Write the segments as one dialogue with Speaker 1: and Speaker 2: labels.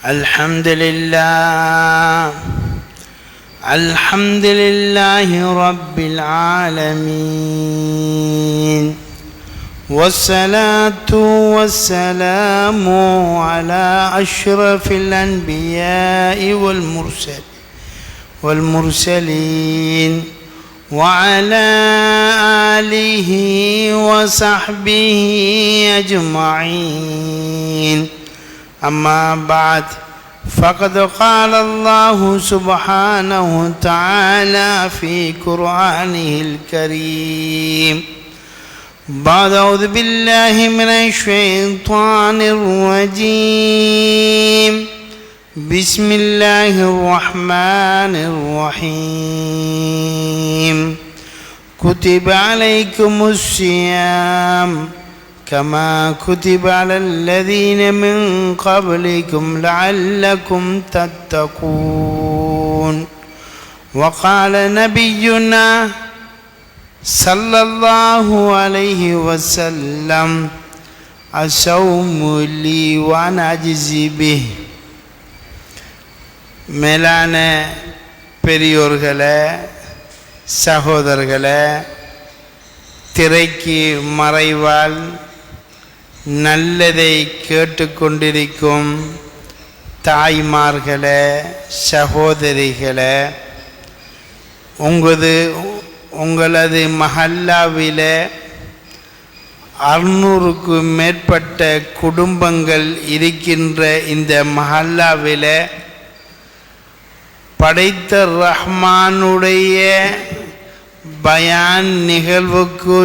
Speaker 1: الحمد لله رب العالمين، والصلاة والسلام على أشرف الأنبياء والمرسلين وعلى آله وصحبه أجمعين. أما بعد، فقد قال الله سبحانه وتعالى في قرآنه الكريم بعد أعوذ بالله من الشيطان الرجيم، بسم الله الرحمن الرحيم. كتب عليكم الصيام كما كتب على الذين من قبلكم لعلكم تتقون. وقال نبينا صلى الله عليه وسلم: الصوم لي وأنا أجزي به. மேலான பெரியோர்களே, சகோதரர்களே, திரைக்கு மறைவால் நல்லதை கேட்டுக்கொண்டிருக்கும் தாய்மார்களே, சகோதரிகளே, உங்களது மஹல்லாவில் 600க்கு மேற்பட்ட குடும்பங்கள் இருக்கின்ற இந்த மஹல்லாவில் படைத்த ரஹ்மானுடைய பயான் நிகழ்வுக்கு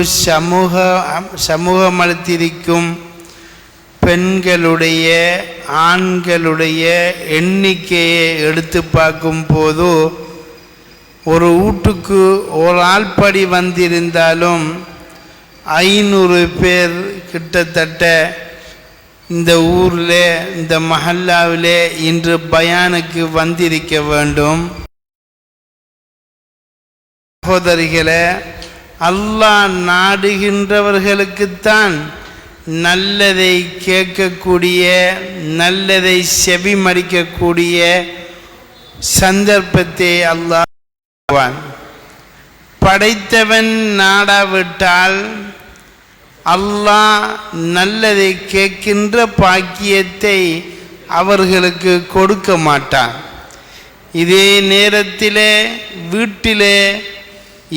Speaker 1: சமூகமளித்திருக்கும் பெண்களுடைய ஆண்களுடைய எண்ணிக்கையை எடுத்து பார்க்கும்போது ஒரு வீட்டுக்கு ஒரு ஆள்படி வந்திருந்தாலும் 500 பேர் கிட்டத்தட்ட இந்த ஊரில், இந்த மஹல்லாவிலே இன்று பயானுக்கு வந்திருக்க வேண்டும். சகோதரிகளே, அல்லாஹ் நாடுகின்றவர்களுக்குத்தான் நல்லதை கேட்கக்கூடிய, நல்லதை செவிமடிக்கக்கூடிய சந்தர்ப்பத்தை அல்லாஹ் படைத்தவன் நாடாவிட்டால் அல்லாஹ் நல்லதை கேட்கின்ற பாக்கியத்தை அவர்களுக்கு கொடுக்க மாட்டான். இதே நேரத்திலே வீட்டிலே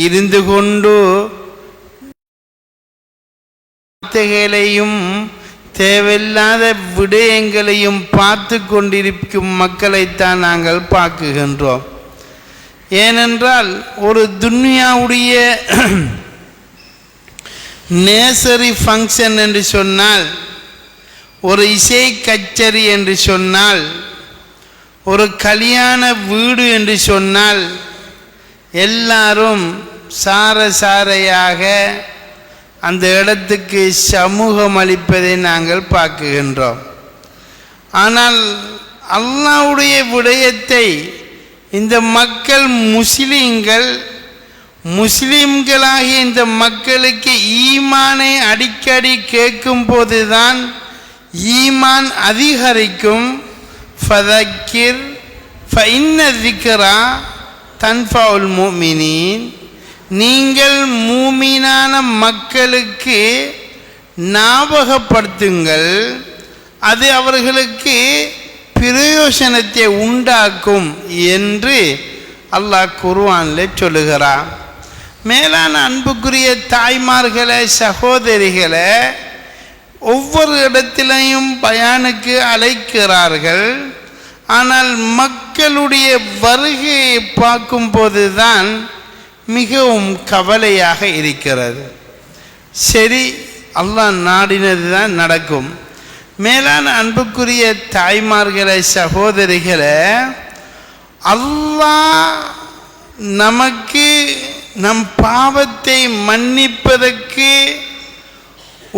Speaker 1: இருந்து கொண்டு வார்த்தைகளையும் தேவையில்லாத விடயங்களையும் பார்த்து கொண்டிருக்கும் மக்களைத்தான் நாங்கள் பார்க்குகின்றோம். ஏனென்றால் ஒரு துன்யாவுடைய நேசரி ஃபங்க்ஷன் என்று சொன்னால், ஒரு இசை கச்சேரி என்று சொன்னால், ஒரு கல்யாண வீடு என்று சொன்னால் எல்லாரும் சாரையாக அந்த இடத்துக்கு சமூகம் அளிப்பதை நாங்கள் பார்க்குகின்றோம். ஆனால் அல்லாஹ்வுடைய விடயத்தை இந்த மக்கள் முஸ்லிம்களாகிய இந்த மக்களுக்கு ஈமானை அடிக்கடி கேட்கும் போதுதான் ஈமான் அதிகரிக்கும். ஃபதக்கிர் ஃபஇன்ன ذிக்ரா தன்ஃபவுல் முஃமினீன். நீங்கள் மூமினான மக்களுக்கு ஞாபகப்படுத்துங்கள், அது அவர்களுக்கு பிரயோசனத்தை உண்டாக்கும் என்று அல்லாஹ் குர்ஆனில் சொல்லுகிறான். மேலான அன்புக்குரிய தாய்மார்களே, சகோதரிகளே, ஒவ்வொரு இடத்திலையும் பயானுக்கு அழைக்கிறார்கள். ஆனால் மக்களுடைய வருகையை பார்க்கும்போது தான் மிகவும் கவலையாக இருக்கிறது. சரி, அல்லாஹ் நாடினது தான் நடக்கும். மேலான அன்புக்குரிய தாய்மார்களே, சகோதரிகளே, அல்லாஹ் நமக்கு நம் பாவத்தை மன்னிப்பதற்கு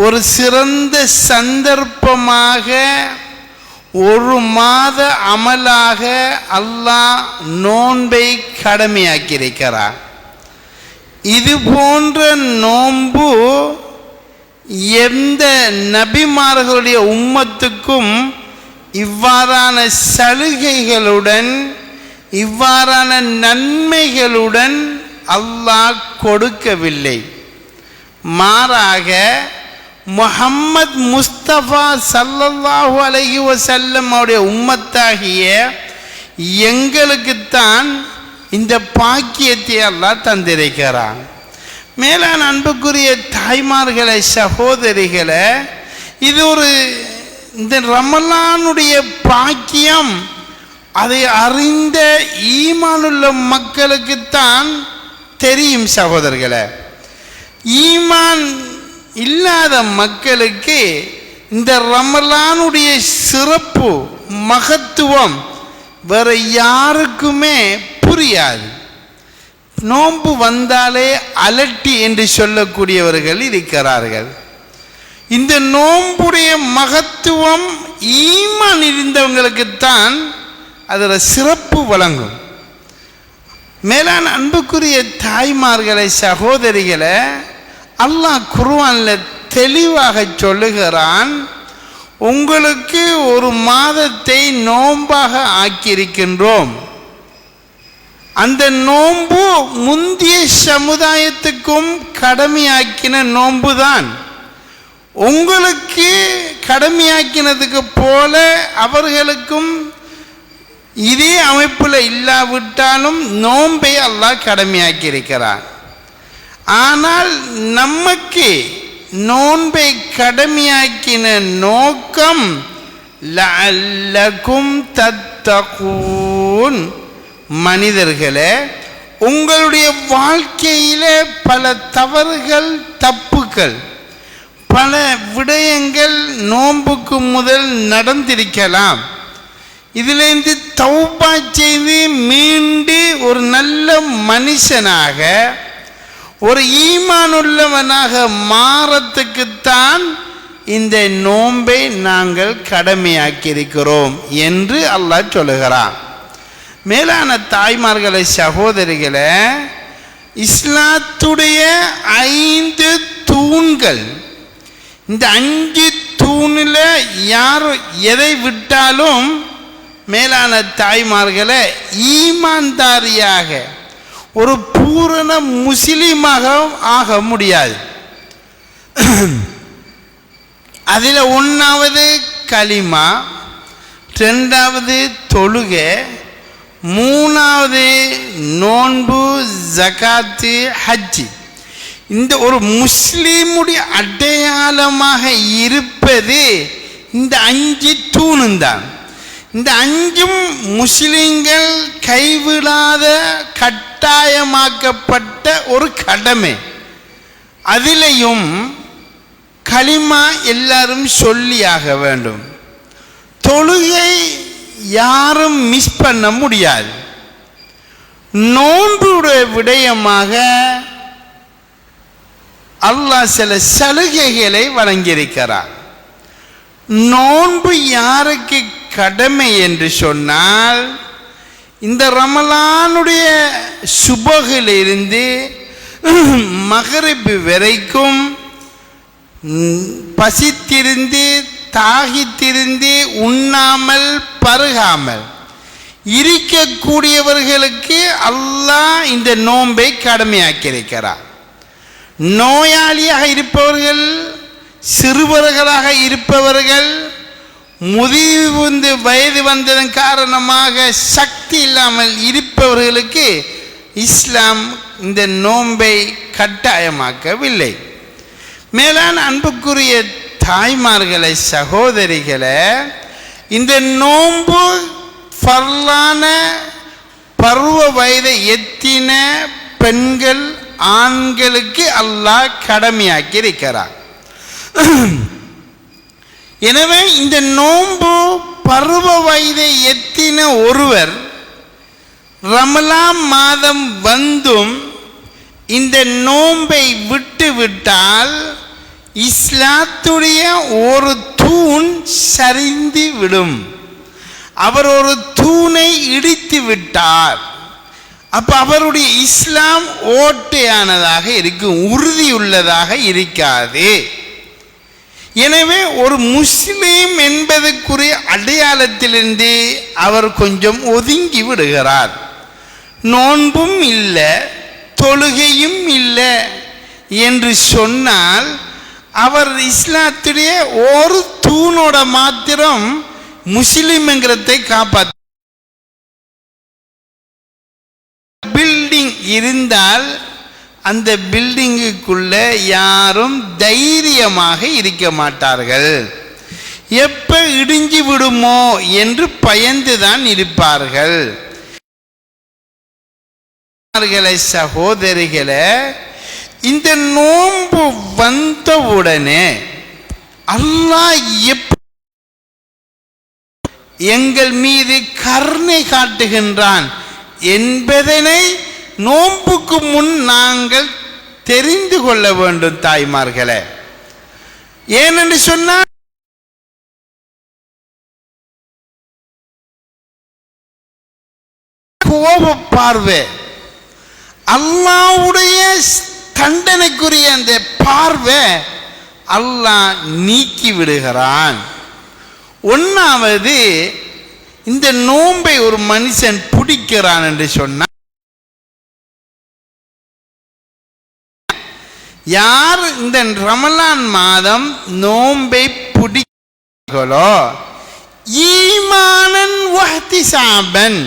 Speaker 1: ஒரு சிறந்த சந்தர்ப்பமாக ஒரு மாத அமலாக அல்லாஹ் நோன்பை கடமையாக்கியிருக்கிறார். இது போன்ற நோன்பு எந்த நபிமார்களுடைய உம்மத்துக்கும் இவ்வாறான சலுகைகளுடன் இவ்வாறான நன்மைகளுடன் அல்லாஹ் கொடுக்கவில்லை. மாறாக முஹம்மத் முஸ்தபா ஸல்லல்லாஹு அலைஹி வஸல்லம் அவருடைய உம்மத்தாகிய எங்களுக்குத்தான் இந்த பாக்கியத்தை அல்லாஹ் தந்திருக்கிறான். மேலான அன்புக்குரிய தாய்மார்களே, சகோதரிகளே, இது இந்த ரமலானுடைய பாக்கியம் அதை அறிந்த ஈமானுள்ள மக்களுக்குத்தான் தெரியும் சகோதரர்களே. ஈமான் இல்லாத மக்களுக்கு இந்த ரமலானுடைய சிறப்பு மகத்துவம் வேற யாருக்குமே புரியாது. நோன்பு வந்தாலே அலட்டி என்று சொல்லக்கூடியவர்கள் இருக்கிறார்கள். இந்த நோன்புடைய மகத்துவம் ஈமான் இருந்தவங்களுக்குத்தான் அதில் சிறப்பு வழங்கும். மேலான அன்புக்குரிய தாய்மார்களை, சகோதரிகளை, அல்லாஹ் குர்ஆன்ல தெளிவாக சொல்லுகிறான், உங்களுக்கு ஒரு மாதத்தை நோன்பாக ஆக்கியிருக்கின்றோம். அந்த நோன்பு முந்திய சமுதாயத்துக்கும் கடமையாக்கின நோன்புதான். உங்களுக்கு கடமையாக்கினதுக்கு போல அவர்களுக்கும் இதே அமைப்பில் இல்லாவிட்டாலும் நோன்பை அல்லாஹ் கடமையாக்கி இருக்கிறார். ஆனால் நமக்கு நோன்பை கடமையாக்கின நோக்கம் லஅல்லகும் தத்தகூன், மனிதர்களே, உங்களுடைய வாழ்க்கையில பல தவறுகள் தப்புக்கள் பல விடயங்கள் நோன்புக்கு முதல் நடந்திருக்கலாம். இதிலிருந்து தௌபா செய்து மீண்டு ஒரு நல்ல மனுஷனாக ஒரு ஈமானுள்ளவனாக மாறத்துக்குத்தான் இந்த நோன்பை நாங்கள் கடமையாக்கியிருக்கிறோம் என்று அல்லாஹ் சொல்லுகிறான். மேலான தாய்மார்களை, சகோதரிகளை, இஸ்லாத்துடைய 5 தூண்கள், இந்த 5 தூணில் யார் எதை விட்டாலும் மேலான தாய்மார்களை ஈமான்தாரியாக ஒரு பூரண முஸ்லீமாக ஆக முடியாது. அதில் 1வது கலிமா, 2வது தொழுகை, 3வது நோன்பு, ஜகாத்து, ஹஜ்ஜி. இந்த ஒரு முஸ்லீமுடைய அடையாளமாக இருப்பது இந்த 5 தூணுந்தான். இந்த 5ம் முஸ்லிம்கள் கைவிடாத கட்டாயமாக்கப்பட்ட ஒரு கடமை. அதிலையும் கலிமா எல்லாரும் சொல்லியாக வேண்டும். தொழுகை யாரும் மிஸ் பண்ண முடியாது. நோன்புடைய விடயமாக அல்லாஹ் சில சலுகைகளை வழங்கியிருக்கிறார். நோன்பு யாருக்கு கடமை என்று சொன்னால், இந்த ரமலானுடைய சுபகிலிருந்து மகரிப் வரைக்கும் பசித்திருந்து தாகித்திருந்து உண்ணாமல் பருகாமல் இருக்கக்கூடியவர்களுக்கு அல்லாஹ் இந்த நோன்பை கடமையாக்கியிருக்கிறார். நோயாளியாக இருப்பவர்கள், சிறுவர்களாக இருப்பவர்கள், முதிர்ந்து வயது வந்ததன் காரணமாக சக்தி இல்லாமல் இருப்பவர்களுக்கு இஸ்லாம் இந்த நோன்பை கட்டாயமாக்கவில்லை. மேலான அன்புக்குரிய தாய்மார்களை, சகோதரிகளை, இந்த நோன்பு ஃபர்லான பருவ வயதை எத்தின பெண்கள் ஆண்களுக்கு அல்லாஹ் கடமையாக்கி இருக்கிறார். எனவே இந்த நோன்பு பருவ வயதை எத்தின ஒருவர் ரமலான் மாதம் வந்தும் இந்த நோன்பை விட்டுவிட்டால் இஸ்லாத்துடைய ஒரு தூண் சரிந்து விடும். அவர் ஒரு தூணை இடித்து விட்டார். அப்ப அவருடைய இஸ்லாம் ஓட்டையானதாக இருக்கும், உறுதியுள்ளதாக இருக்காது. எனவே ஒரு முஸ்லீம் என்பதற்குரிய அடையாளத்திலிருந்து அவர் கொஞ்சம் ஒதுங்கி விடுகிறார். நோன்பும் இல்லை, தொழுகையும் இல்லை என்று சொன்னால் அவர் இஸ்லாத்துடைய ஒரு தூணோட மாத்திரம் முஸ்லிம்ங்கிறதை காப்பாற்ற. பில்டிங் இருந்தால் அந்த பில்டிங்குக்குள்ள யாரும் தைரியமாக இருக்க மாட்டார்கள். எப்ப இடிஞ்சு விடுமோ என்று பயந்துதான் இருப்பார்கள். சகோதரிகளே, இந்த நோன்பு வந்தவுடனே அல்லாஹ் எங்கள் மீது கருணை காட்டுகின்றான் என்பதனை நோன்புக்கு முன் நாங்கள் தெரிந்து கொள்ள வேண்டும் தாய்மார்களே. ஏனென்று சொன்னால் கோப பார்வை, அல்லாஹ்வுடைய தண்டனைக்குரிய அந்த பார்வை அல்லாஹ் நீக்கி விடுகிறான். ஒன்னாவது, இந்த நோன்பை ஒரு மனுஷன் பிடிக்கிறான் என்று சொன்னால், யார் இந்த ரமலான் மாதம் நோன்பை பிடிக்கிறார்களோ ஈமானன் வஹ்திசாபன்,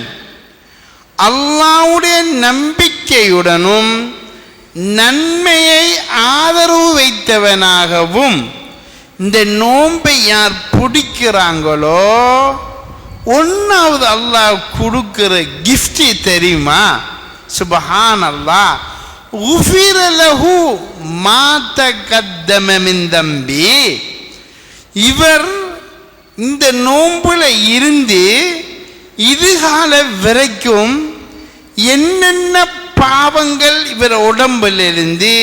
Speaker 1: அல்லாஹ்வுடைய நம்பிக்கையுடனும் நன்மையை ஆதரவு வைத்தவனாகவும் இந்த நோன்பை யார் பிடிக்கிறாங்களோ ஒன்னாவது அல்லாஹ் கொடுக்கிற கிஃப்ட் தெரியுமா? சுபஹான் அல்லாஹ், உஃபிர லஹு மா தகத்தம மின் தம்பி. இவர் இந்த நோன்புல இருந்து இதுகால வரைக்கும் என்னென்ன பாவங்கள் இவர் உடம்பிலிருந்து,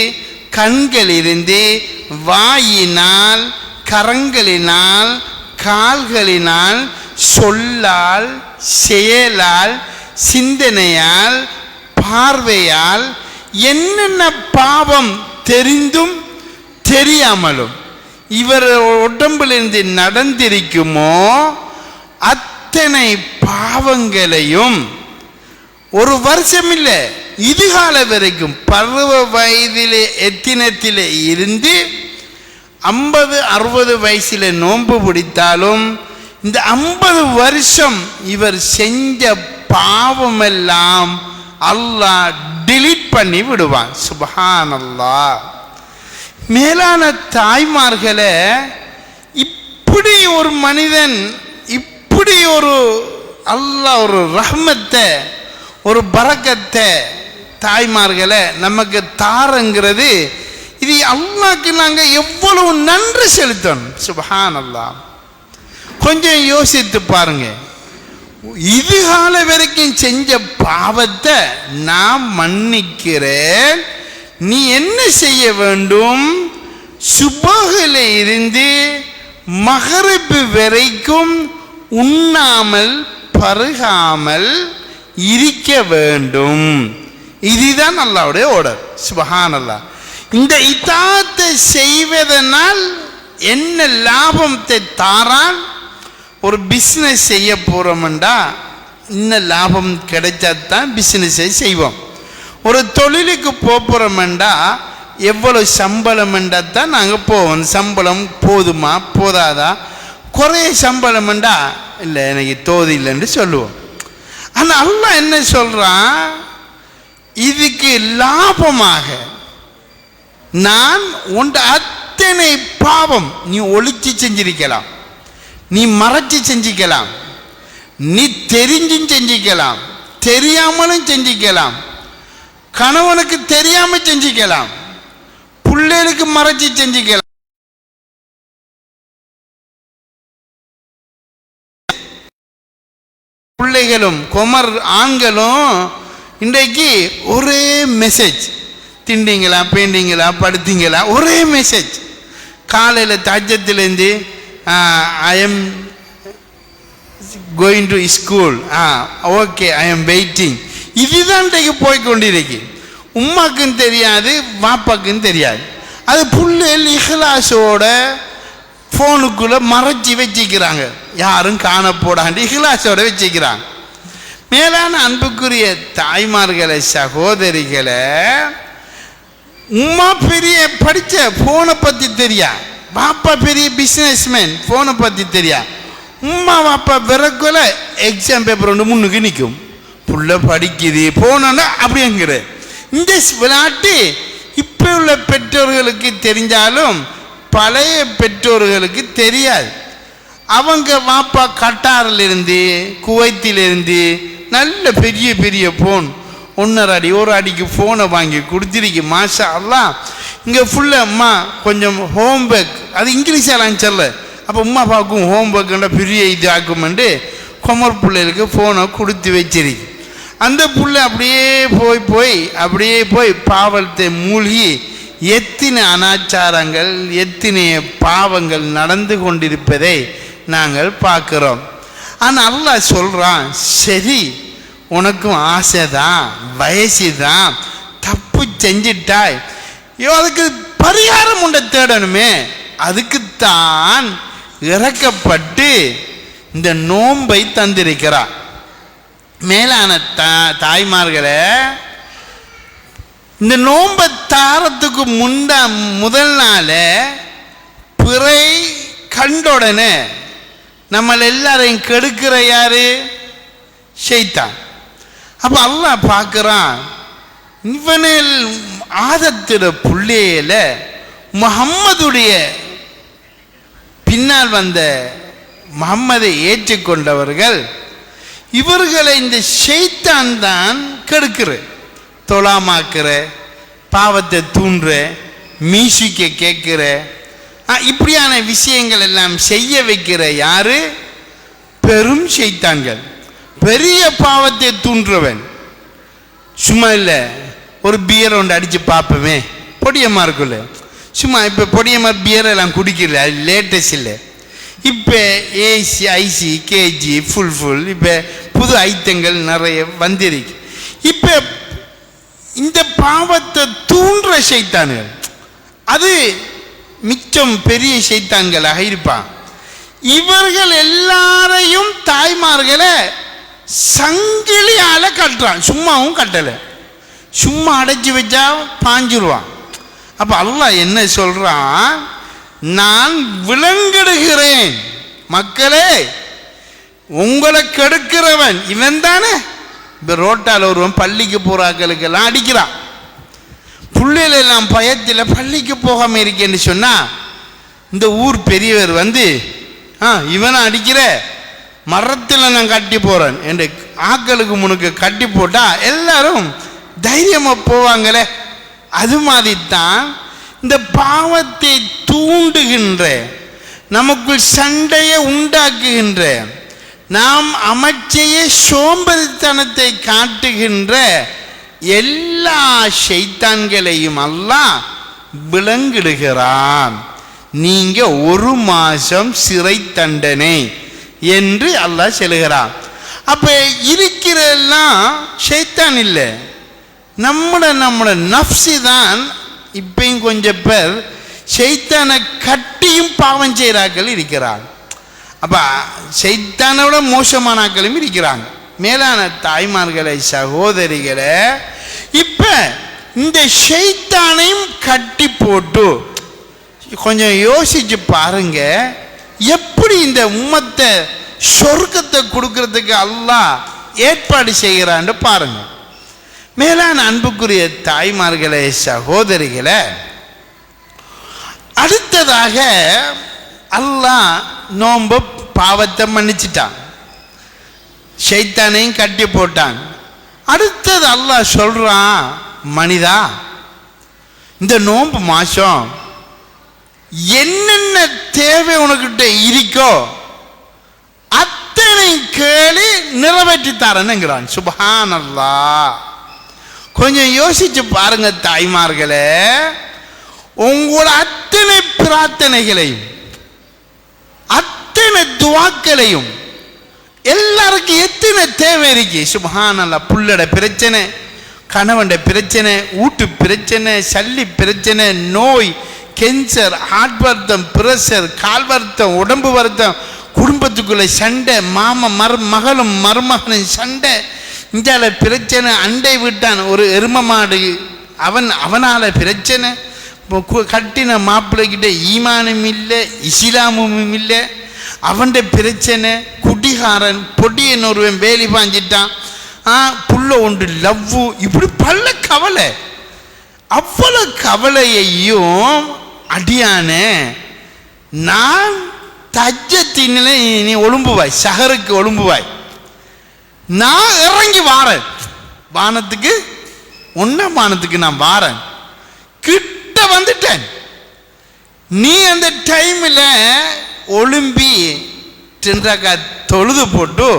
Speaker 1: கண்களிலிருந்து, வாயினால், கரங்களினால், கால்களினால், சொல்லால், செயலால், சிந்தனையால், பார்வையால் என்னென்ன பாவம் தெரிந்தும் தெரியாமலும் இவர் உடம்பிலிருந்து நடந்திருக்குமோ அத்தனை பாவங்களையும் ஒரு வருஷம் இல்லை, இதுகால வரைக்கும் பருவ வயதிலே எத்தினத்திலே இருந்து 50-60 வயசில் நோன்பு பிடித்தாலும் இந்த 50 வருஷம் இவர் செஞ்ச பாவமெல்லாம் அல்லாஹ் டிலீட் பண்ணி விடுவான். சுப்ஹான் அல்லாஹ். மேலான தாய்மார்களே, இப்படி ஒரு மனிதன், இப்படி ஒரு அல்லாஹ் ஒரு ரஹ்மத்தை, ஒரு பரக்கத்தை தாய்மார்களை நமக்கு தாரங்கிறது, இது அல்லாஹ்க்கு நாங்கள் எவ்வளவு நன்றி செலுத்தணும். சுப்ஹான் அல்லாஹ். கொஞ்சம் யோசித்து பாருங்க, இதுகால வரைக்கும் செஞ்ச பாவத்தை நான் மன்னிக்கிறேன், நீ என்ன செய்ய வேண்டும்? சுபஹில் இருந்து மகரிப் வரைக்கும் உண்ணாமல் பருகாமல் இருக்க வேண்டும். இதுதான் அல்லாஹ்வுடைய ஆர்டர். சுப்ஹானல்லாஹ். இந்த இத்தாத்தை செய்வதனால் என்ன லாபத்தை தாரான்? ஒரு பிஸ்னஸ் செய்ய போறோம்டா இன்னும் லாபம் கிடைச்சாதான் பிஸ்னஸை செய்வோம். ஒரு தொழிலுக்கு போறோம்டா எவ்வளவு சம்பளம் தான் நாங்கள் போவோம். சம்பளம் போதுமா போதாதா? குறைய சம்பளம்டா இல்லை எனக்கு தோது இல்லைன்னு சொல்லுவோம். ஆனால் அல்லாஹ் என்ன சொல்றான்? இதுக்கு லாபமாக நான் உண்ட அத்தனை பாவம் நீ ஒளிச்சு செஞ்சிருக்கலாம், நீ மறைச்சு செஞ்சிக்கலாம், நீ தெரிஞ்சும் செஞ்சிக்கலாம், தெரியாமலும் செஞ்சிக்கலாம், கணவனுக்கு தெரியாம செஞ்சிக்கலாம், பிள்ளைகளுக்கு மறைச்சு செஞ்சிக்கலாம். பிள்ளைகளும் குமர் ஆண்களும் இன்றைக்கு ஒரே மெசேஜ், திண்டிங்களா, பேண்டிங்களா, படுத்தீங்களா, ஒரே மெசேஜ். காலையில் தஜத்திலேருந்து I am going to school, okay I am waiting. இதுதான் இன்றைக்கு போய்கொண்டிருக்கு. உம்மாக்குன்னு தெரியாது, வாப்பாக்குன்னு தெரியாது. அது புள்ளைகள் இஹ்லாஸோட ஃபோனுக்குள்ளே மறைச்சி வச்சுக்கிறாங்க, யாரும் காண போடாண்டி இஹ்லாஸோட வச்சுக்கிறாங்க. மேலான அன்புக்குரிய தாய்மார்களே, சகோதரிகளை, உம்மா பெரிய படித்த ஃபோனை பற்றி தெரியா, பாப்பா பெரிய பிஸ்னஸ்மேன் ஃபோனை பற்றி தெரியா, உம்மா பாப்பா விறக்குல எக்ஸாம் பேப்பர் ஒன்று முன்னுக்கு நிற்கும், புள்ள படிக்குது போனோன்னா அப்படிங்கிற இந்த விளையாட்டு இப்போ உள்ள பெற்றோர்களுக்கு தெரிஞ்சாலும் பழைய பெற்றோர்களுக்கு தெரியாது. அவங்க வாப்பா கட்டாரிலிருந்து குவைத்திலிருந்து நல்ல பெரிய பெரிய ஃபோன் 1.5 அடி 1 அடிக்கு ஃபோனை வாங்கி கொடுத்துருக்கு. மாஷா அல்லாஹ். இங்கே ஃபுல்லாக அம்மா கொஞ்சம் ஹோம்ஒர்க், அது இங்கிலீஷாலாம் சொல்ல, அப்போ உம்மா அப்பாவுக்கும் ஹோம்ஒர்க்குன்ற பெரிய இது ஆக்குமெண்டு குமர் பிள்ளைகளுக்கு ஃபோனை கொடுத்து வச்சிருக்கு. அந்த புள்ள அப்படியே போய் பாவத்தை மூழ்கி எத்தனை அனாச்சாரங்கள் எத்தனை பாவங்கள் நடந்து கொண்டிருப்பதை நாங்கள் பார்க்குறோம். ஆனால் அல்லாஹ் சொல்கிறான், சரி உனக்கும் ஆசை தான், வயசு தான், தப்பு செஞ்சிட்டாய், அதுக்கு பரிகாரம் உண்டை தேடணுமே, அதுக்குத்தான் இறக்கப்பட்டு இந்த நோன்பை தந்திருக்கிறார். மேலான தாய்மார்களே, இந்த நோன்பை தாரத்துக்கு முதல் நாள் பிறை கண்டோடனே நம்மளை எல்லாரையும் கெடுக்கிற யாரு? ஷைத்தான். அப்போ அல்லாஹ் பார்க்குறான், இவனில் ஆதத்திட புள்ளையில முஹம்மதுடைய பின்னால் வந்த முஹம்மதை ஏற்றுக்கொண்டவர்கள், இவர்களை இந்த ஷைத்தான் தான் கெடுக்கிற, தொழாமாக்குற, பாவத்தை தூண்டுற, மியூசிக்கை கேட்குற, இப்படியான விஷயங்கள் எல்லாம் செய்ய வைக்கிற யாரு? பெரும் ஷைத்தான்கள். பெரிய பாவத்தை தூண்டுறவன் சும்மா இல்லை, ஒரு பியர் ஒன்று அடித்து பார்ப்போமே, பொடியம்மா இருக்குல்ல, சும்மா இப்போ பொடியம்மா பியர் எல்லாம் குடிக்கல, அது லேட்டஸ்ட் இல்லை, இப்போ ஏசி ஐசி கேஜி ஃபுல் இப்போ புது ஐட்டங்கள் நிறைய வந்திருக்கு. இப்போ இந்த பாவத்தை தூண்டுற ஷைத்தான்கள் அது மிச்சம் பெரிய ஷைத்தான்களாக இருப்பான். இவர்கள் எல்லாரையும் தாய்மார்களை சங்கிலியால் கட்டுறான், சும்மாவும் கட்டலை, சும்மா அடைச்சி வச்சா பாஞ்சிருவான். அப்போ அல்லாஹ் என்ன சொல்கிறான், நான் விலங்கிடுகிறேன், மக்களே உங்களை கெடுக்கிறவன் இவன் தானே. இப்போ ரோட்டால் ஒருவன் பள்ளிக்கு போகிறாக்களுக்கெல்லாம் அடிக்கிறான், பிள்ளைகள் எல்லாம் பயத்தில் பள்ளிக்கு போகாமல் இருக்கேன்னு சொன்னால் இந்த ஊர் பெரியவர் வந்து இவனை அடிக்கிற, மரத்தில் நான் கட்டி போகிறேன் என்று ஆக்களுக்கு முனுக்கு கட்டி போட்டால் எல்லாரும் தைரியமாக போவாங்களே. அது மாதிரி தான் இந்த பாவத்தை தூண்டுகின்ற, நமக்குள் சண்டையை உண்டாக்குகின்ற, நாம் அமைச்சைய சோம்பேறித்தனத்தை காட்டுகின்ற எல்லா ஷைத்தான்களையும் அல்லாஹ் விலங்கிடுகிறான். நீங்க 1 மாதம் சிறை தண்டனை என்று அல்லாஹ் சொல்லுகிறான். அப்ப இருக்கிறெல்லாம் ஷைத்தான் இல்லை, நம்மளோட நஃப்ஸு தான். இப்பயும் கொஞ்சம் பேர் ஷைத்தானை கட்டியும் பாவம் செய்கிறார்கள் இருக்கிறாங்க. அப்போ ஷைத்தானோட மோசமானாக்களும் இருக்கிறாங்க. மேலான தாய்மார்களை, சகோதரிகளை, இப்போ இந்த ஷைத்தானையும் கட்டி போட்டு கொஞ்சம் யோசிச்சு பாருங்க, எப்படி இந்த உம்மத்தை சொர்க்கத்தை கொடுக்கறதுக்கு அல்லாஹ் ஏற்பாடு செய்கிறான்னு பாருங்க. மேலான அன்புக்குரிய தாய்மார்களே, சகோதரிகளை, அடுத்ததாக அல்லாஹ் நோன்பு பாவத்தை மன்னிச்சிட்டான், ஷைத்தானையும் கட்டி போட்டான். அடுத்தது அல்லாஹ் சொல்றான், மனிதா இந்த நோன்பு மாசம் என்னென்ன தேவை உனக்கிட்ட இருக்கோ அத்தனை கேளு நிறைவேற்றி தரேன்னுங்கிறான். சுப்ஹானல்லாஹ். கொஞ்சம் யோசிச்சு பாருங்க தாய்மார்களே, உங்களோட அத்தனை பிரார்த்தனைகளையும் அத்தனை துவாக்களையும் எல்லாருக்கும் எத்தனை தேவை இருக்கு. சுப்ஹானல்லாஹ். புள்ளட பிரச்சனை, கணவன் பிரச்சனை, வீட்டு பிரச்சனை, சல்லி பிரச்சனை, நோய், கேன்சர், ஹார்ட் வருத்தம், பிரஷர், கால் வருத்தம், உடம்பு வருத்தம், குடும்பத்துக்குள்ள சண்டை, மகளும் மருமகனும் சண்டை, இந்தியால பிரச்சனை, அண்டை விட்டான் ஒரு எரும மாடு, அவனால பிரச்சனை, கட்டின மாப்பிள்ளைகிட்ட ஈமானும் இல்லை இஸ்லாமும் இல்லை, அவன் பிரச்சனை, குடிகாரன், பொடியன் ஒருவன் வேலி பாஞ்சிட்டான், புள்ள ஒன்று லவ்வு, இப்படி பல கவலை. அவ்வளவு கவலையையும் அடியான நான் தஜ்ஜத்தினில நீ ஒழும்புவாய், சஹருக்கு ஒழும்புவாய், நான் இறங்கி வாரேன் வானத்துக்கு, ஒன்னாம் வானத்துக்கு நான் வாரேன், கிட்ட வந்துட்டேன். நீ அந்த டைம்ல ஒழும்பி சென்றாக்கா தொழுது போட்டு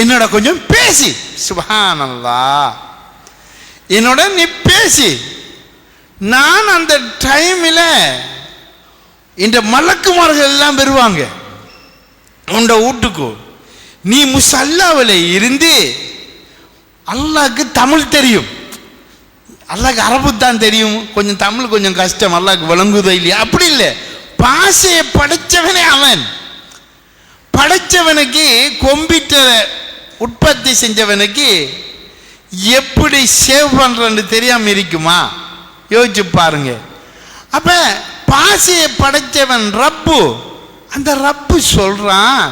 Speaker 1: என்னோட கொஞ்சம் பேசி, சுப்ஹானல்லாஹ், என்னோட நீ பேசி, நான் அந்த டைம்ல இந்த மலக்குமார்கள் எல்லாம் வருவாங்க உண்ட வீட்டுக்கு. நீ முசல்லாவில் இருந்து, அல்லாஹ்க்கு தமிழ் தெரியும், அல்லாஹ்க்கு அரபு தான் தெரியும், கொஞ்சம் தமிழ் கொஞ்சம் கஷ்டம், அல்லாஹ்க்கு விளங்குதோ இல்லையா, அப்படி இல்லை, பாஷையை படைச்சவனே அவன். படைச்சவனுக்கு கம்ப்யூட்டரை உற்பத்தி செஞ்சவனுக்கு எப்படி சேவ் பண்றன்னு தெரியாம இருக்குமா? யோசிச்சு பாருங்க. அப்ப பாஷையை படைச்சவன் ரப்பு, அந்த ரப்பு சொல்றான்,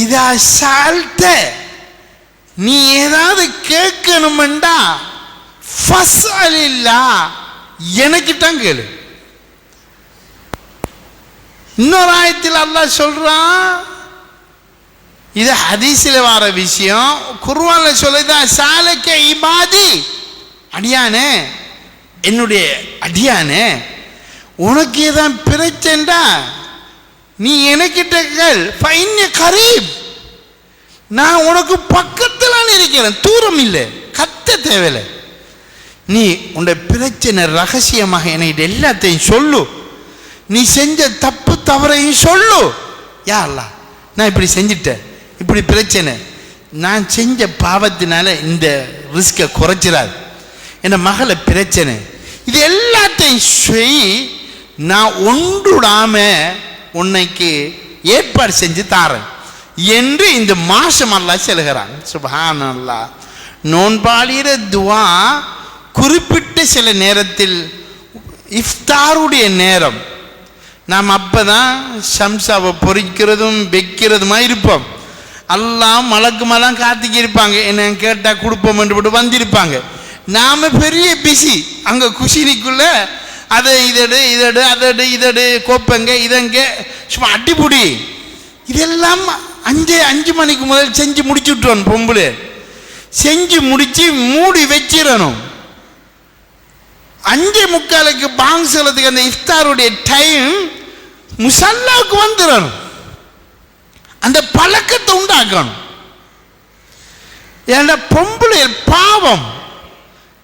Speaker 1: இதா சால்ட்ட, நீ ஏதாவது கேட்கணும்டா ஃபஸ்அலில்லா, எனக்குத்தான் கேளு. இன்னொரு ஆயத்தில் அல்லாஹ் சொல்றான், இது ஹதீஸில் வர விஷயம், குர்ஆன்ல சொல்லுதா, சாலக்க இபாதி, அடியானே, என்னுடைய அடியானே, உனக்கு ஏதான் பிரச்சனைடா நீ எனக்கிட்ட கேள், ஃபைன்ன கரீப், நான் உனக்கு பக்கத்தில் இருக்கிறேன், தூரம் இல்லை, கத்த தேவையில்லை, நீ உன்னுடைய பிரச்சனை ரகசியமாக எனக்கு எல்லாத்தையும் சொல்லு, நீ செஞ்ச தப்பு தவறையும் சொல்லு. யா அல்லாஹ், நான் இப்படி செஞ்சிட்டேன், இப்படி பிரச்சனை, நான் செஞ்ச பாவத்தினால இந்த ரிஸ்கை குறைச்சிடாது, என் மகளை பிரச்சனை, இது எல்லாத்தையும் செய், நான் ஒன்றுடாம உன்னைக்கு ஏற்பாடு செஞ்சு தாரேன் என்று இந்த மாசம் அல்லாஹ் சொல்கிறான். சுப்ஹானல்லாஹ். நோன்பாளிற துவா குறிப்பிட்ட சில நேரத்தில், இஃப்தாருடைய நேரம், நாம் அப்பதான் ஷம்சாவை பொறிக்கிறதும் வைக்கிறதுமா இருப்போம். அல்லாஹ் மலக்குமெல்லாம் காத்துக்கி இருப்பாங்க, என்ன கேட்டா கொடுப்போம் என்று போட்டு வந்திருப்பாங்க. நாம பெரிய பிஸி அங்க குஷினிக்குள்ள, அதை இதடு இதடு அதடு இதடு கோப்பங்க இதங்க சும்மா அடிப்புடி, இதெல்லாம் 5 மணிக்கு முதல் செஞ்சு முடிச்சு விட்டுருவோம். பொம்பளை செஞ்சு முடிச்சு மூடி வச்சிடணும். 5:45 பாங்க் சொல்றதுக்கு அந்த இஃப்தாருடைய டைம் முசல்லாவுக்கு வந்துடணும். அந்த பழக்கத்தை உண்டாக்கணும். ஏன்னா பொம்பளை பாவம்,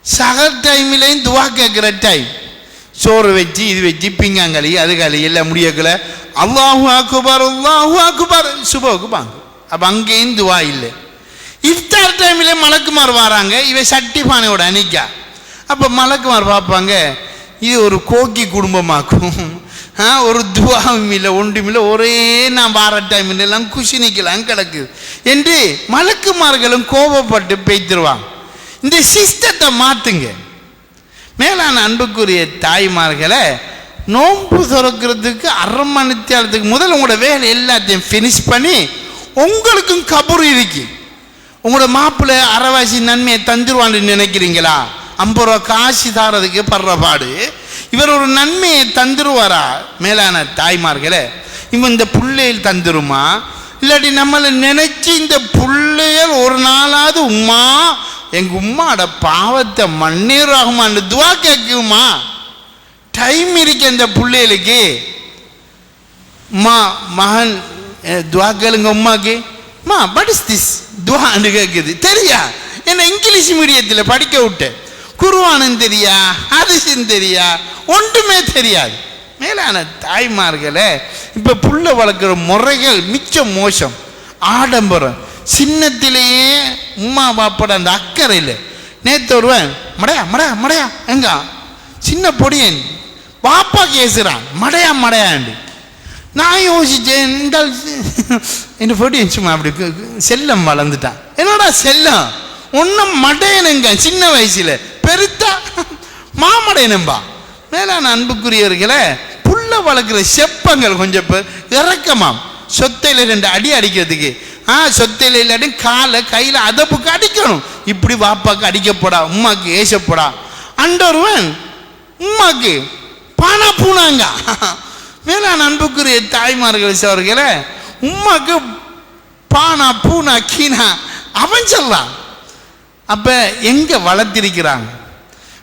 Speaker 1: சகர் டைம்லையும் துவா கேட்கிற டைம், சோறு வச்சு இது வச்சு பிங்காங்களி அது களி எல்லாம் முடியக்கல, அல்லாஹு அக்பர் அல்லாஹு அக்பர், சுபோக்கு பாங்க. அப்ப அங்கேயும் துவா இல்லை. இஃப்தார் டைம்ல மலக்குமார் வராங்க, இவ சட்டி பானையோட அணிக்கா. அப்ப மலக்குமார் பார்ப்பாங்க, இது ஒரு கோக்கி குடும்பமாக்கும், ஒரு துவாவும் இல்லை ஒன்றும் இல்லை, ஒரே நான் வார டைம் எல்லாம் குஷி நிக்கலாம் கிடக்குது என்று மலக்குமார்களும் கோபப்பட்டு பேய்த்திருவாங்க. இந்த சிஸ்டத்தை மாத்துங்க. மேலான அன்புக்குரிய தாய்மார்களை, நோன்பு திறக்கிறதுக்கு 1/2 மணி நேரத்துக்கு முதல் உங்களோட வேலை எல்லாத்தையும் ஃபினிஷ் பண்ணி, உங்களுக்கும் கபூர் இருக்கு, உங்களோட மாப்பிள்ளை அரைவாசி நன்மையை தந்துருவான்னு நினைக்கிறீங்களா? 50 ரூபா காசு தாரதுக்கு படுற பாடு, இவர் ஒரு நன்மையை தந்துருவாரா? மேலான தாய்மார்களை, இவன் இந்த புள்ளையில் தந்துருமா? இல்லாட்டி நம்மளை நினைச்சு இந்த புள்ளையல் ஒரு நாளாவது உம்மா எங்க உம்மாட பாவத்தை மண்ணீராகுமான்னு துவா கேட்குமா? டைம் இருக்கு இந்த பிள்ளைகளுக்கு. மகன் துவா கேளுங்க உம்மாக்கு, மா வாட் இஸ் திஸ் துவான்னு கேட்குது. தெரியா? என்ன இங்கிலீஷ் மீடியத்தில் படிக்க விட்டேன், குர்ஆனும் தெரியா, ஹதீஸும் தெரியா, ஒன்றுமே தெரியாது. மேலான தாய்மார்களை, இப்போ புள்ள வளர்க்குற முறைகள் மிச்சம் மோசம், ஆடம்பரம், சின்னத்திலேயே உம்மா பாப்பட அந்த அக்கறை இல்லை. நேற்று ஒருவன் மடையா மடையா மடையா எங்க சின்ன பொடியன் பாப்பா கேசுறான் மடையாண்டு. நான் யோசிச்சேன், இந்த போட்டி சும்மா அப்படி செல்லம் வளர்ந்துட்டான். என்னடா செல்லம் ஒன்னும் மடையனுங்க சின்ன வயசுல பெருத்தா மாமடையனும்பா. மேலான அன்புக்குரியவர்களை புள்ள வளர்க்குற செப்பங்கள் கொஞ்சம் இறக்கமாம். சொத்தையில 2 அடி அடிக்கிறதுக்கு சொத்தையில இல்லாட்டி காலை கையில அதப்புக்கு அடிக்கணும். இப்படி வாப்பாக்கு அடிக்கப்படா, உம்மாக்கு ஏசப்படா அண்டொருவன் உம்மாக்கு பானா பூனாங்க. மேலான அன்புக்குரிய தாய்மார்கள் அவர்களை உம்மாக்கு பானா பூனா கீனா அவன் சொல்லலாம். அப்ப எங்க வளர்த்திருக்கிறாங்க?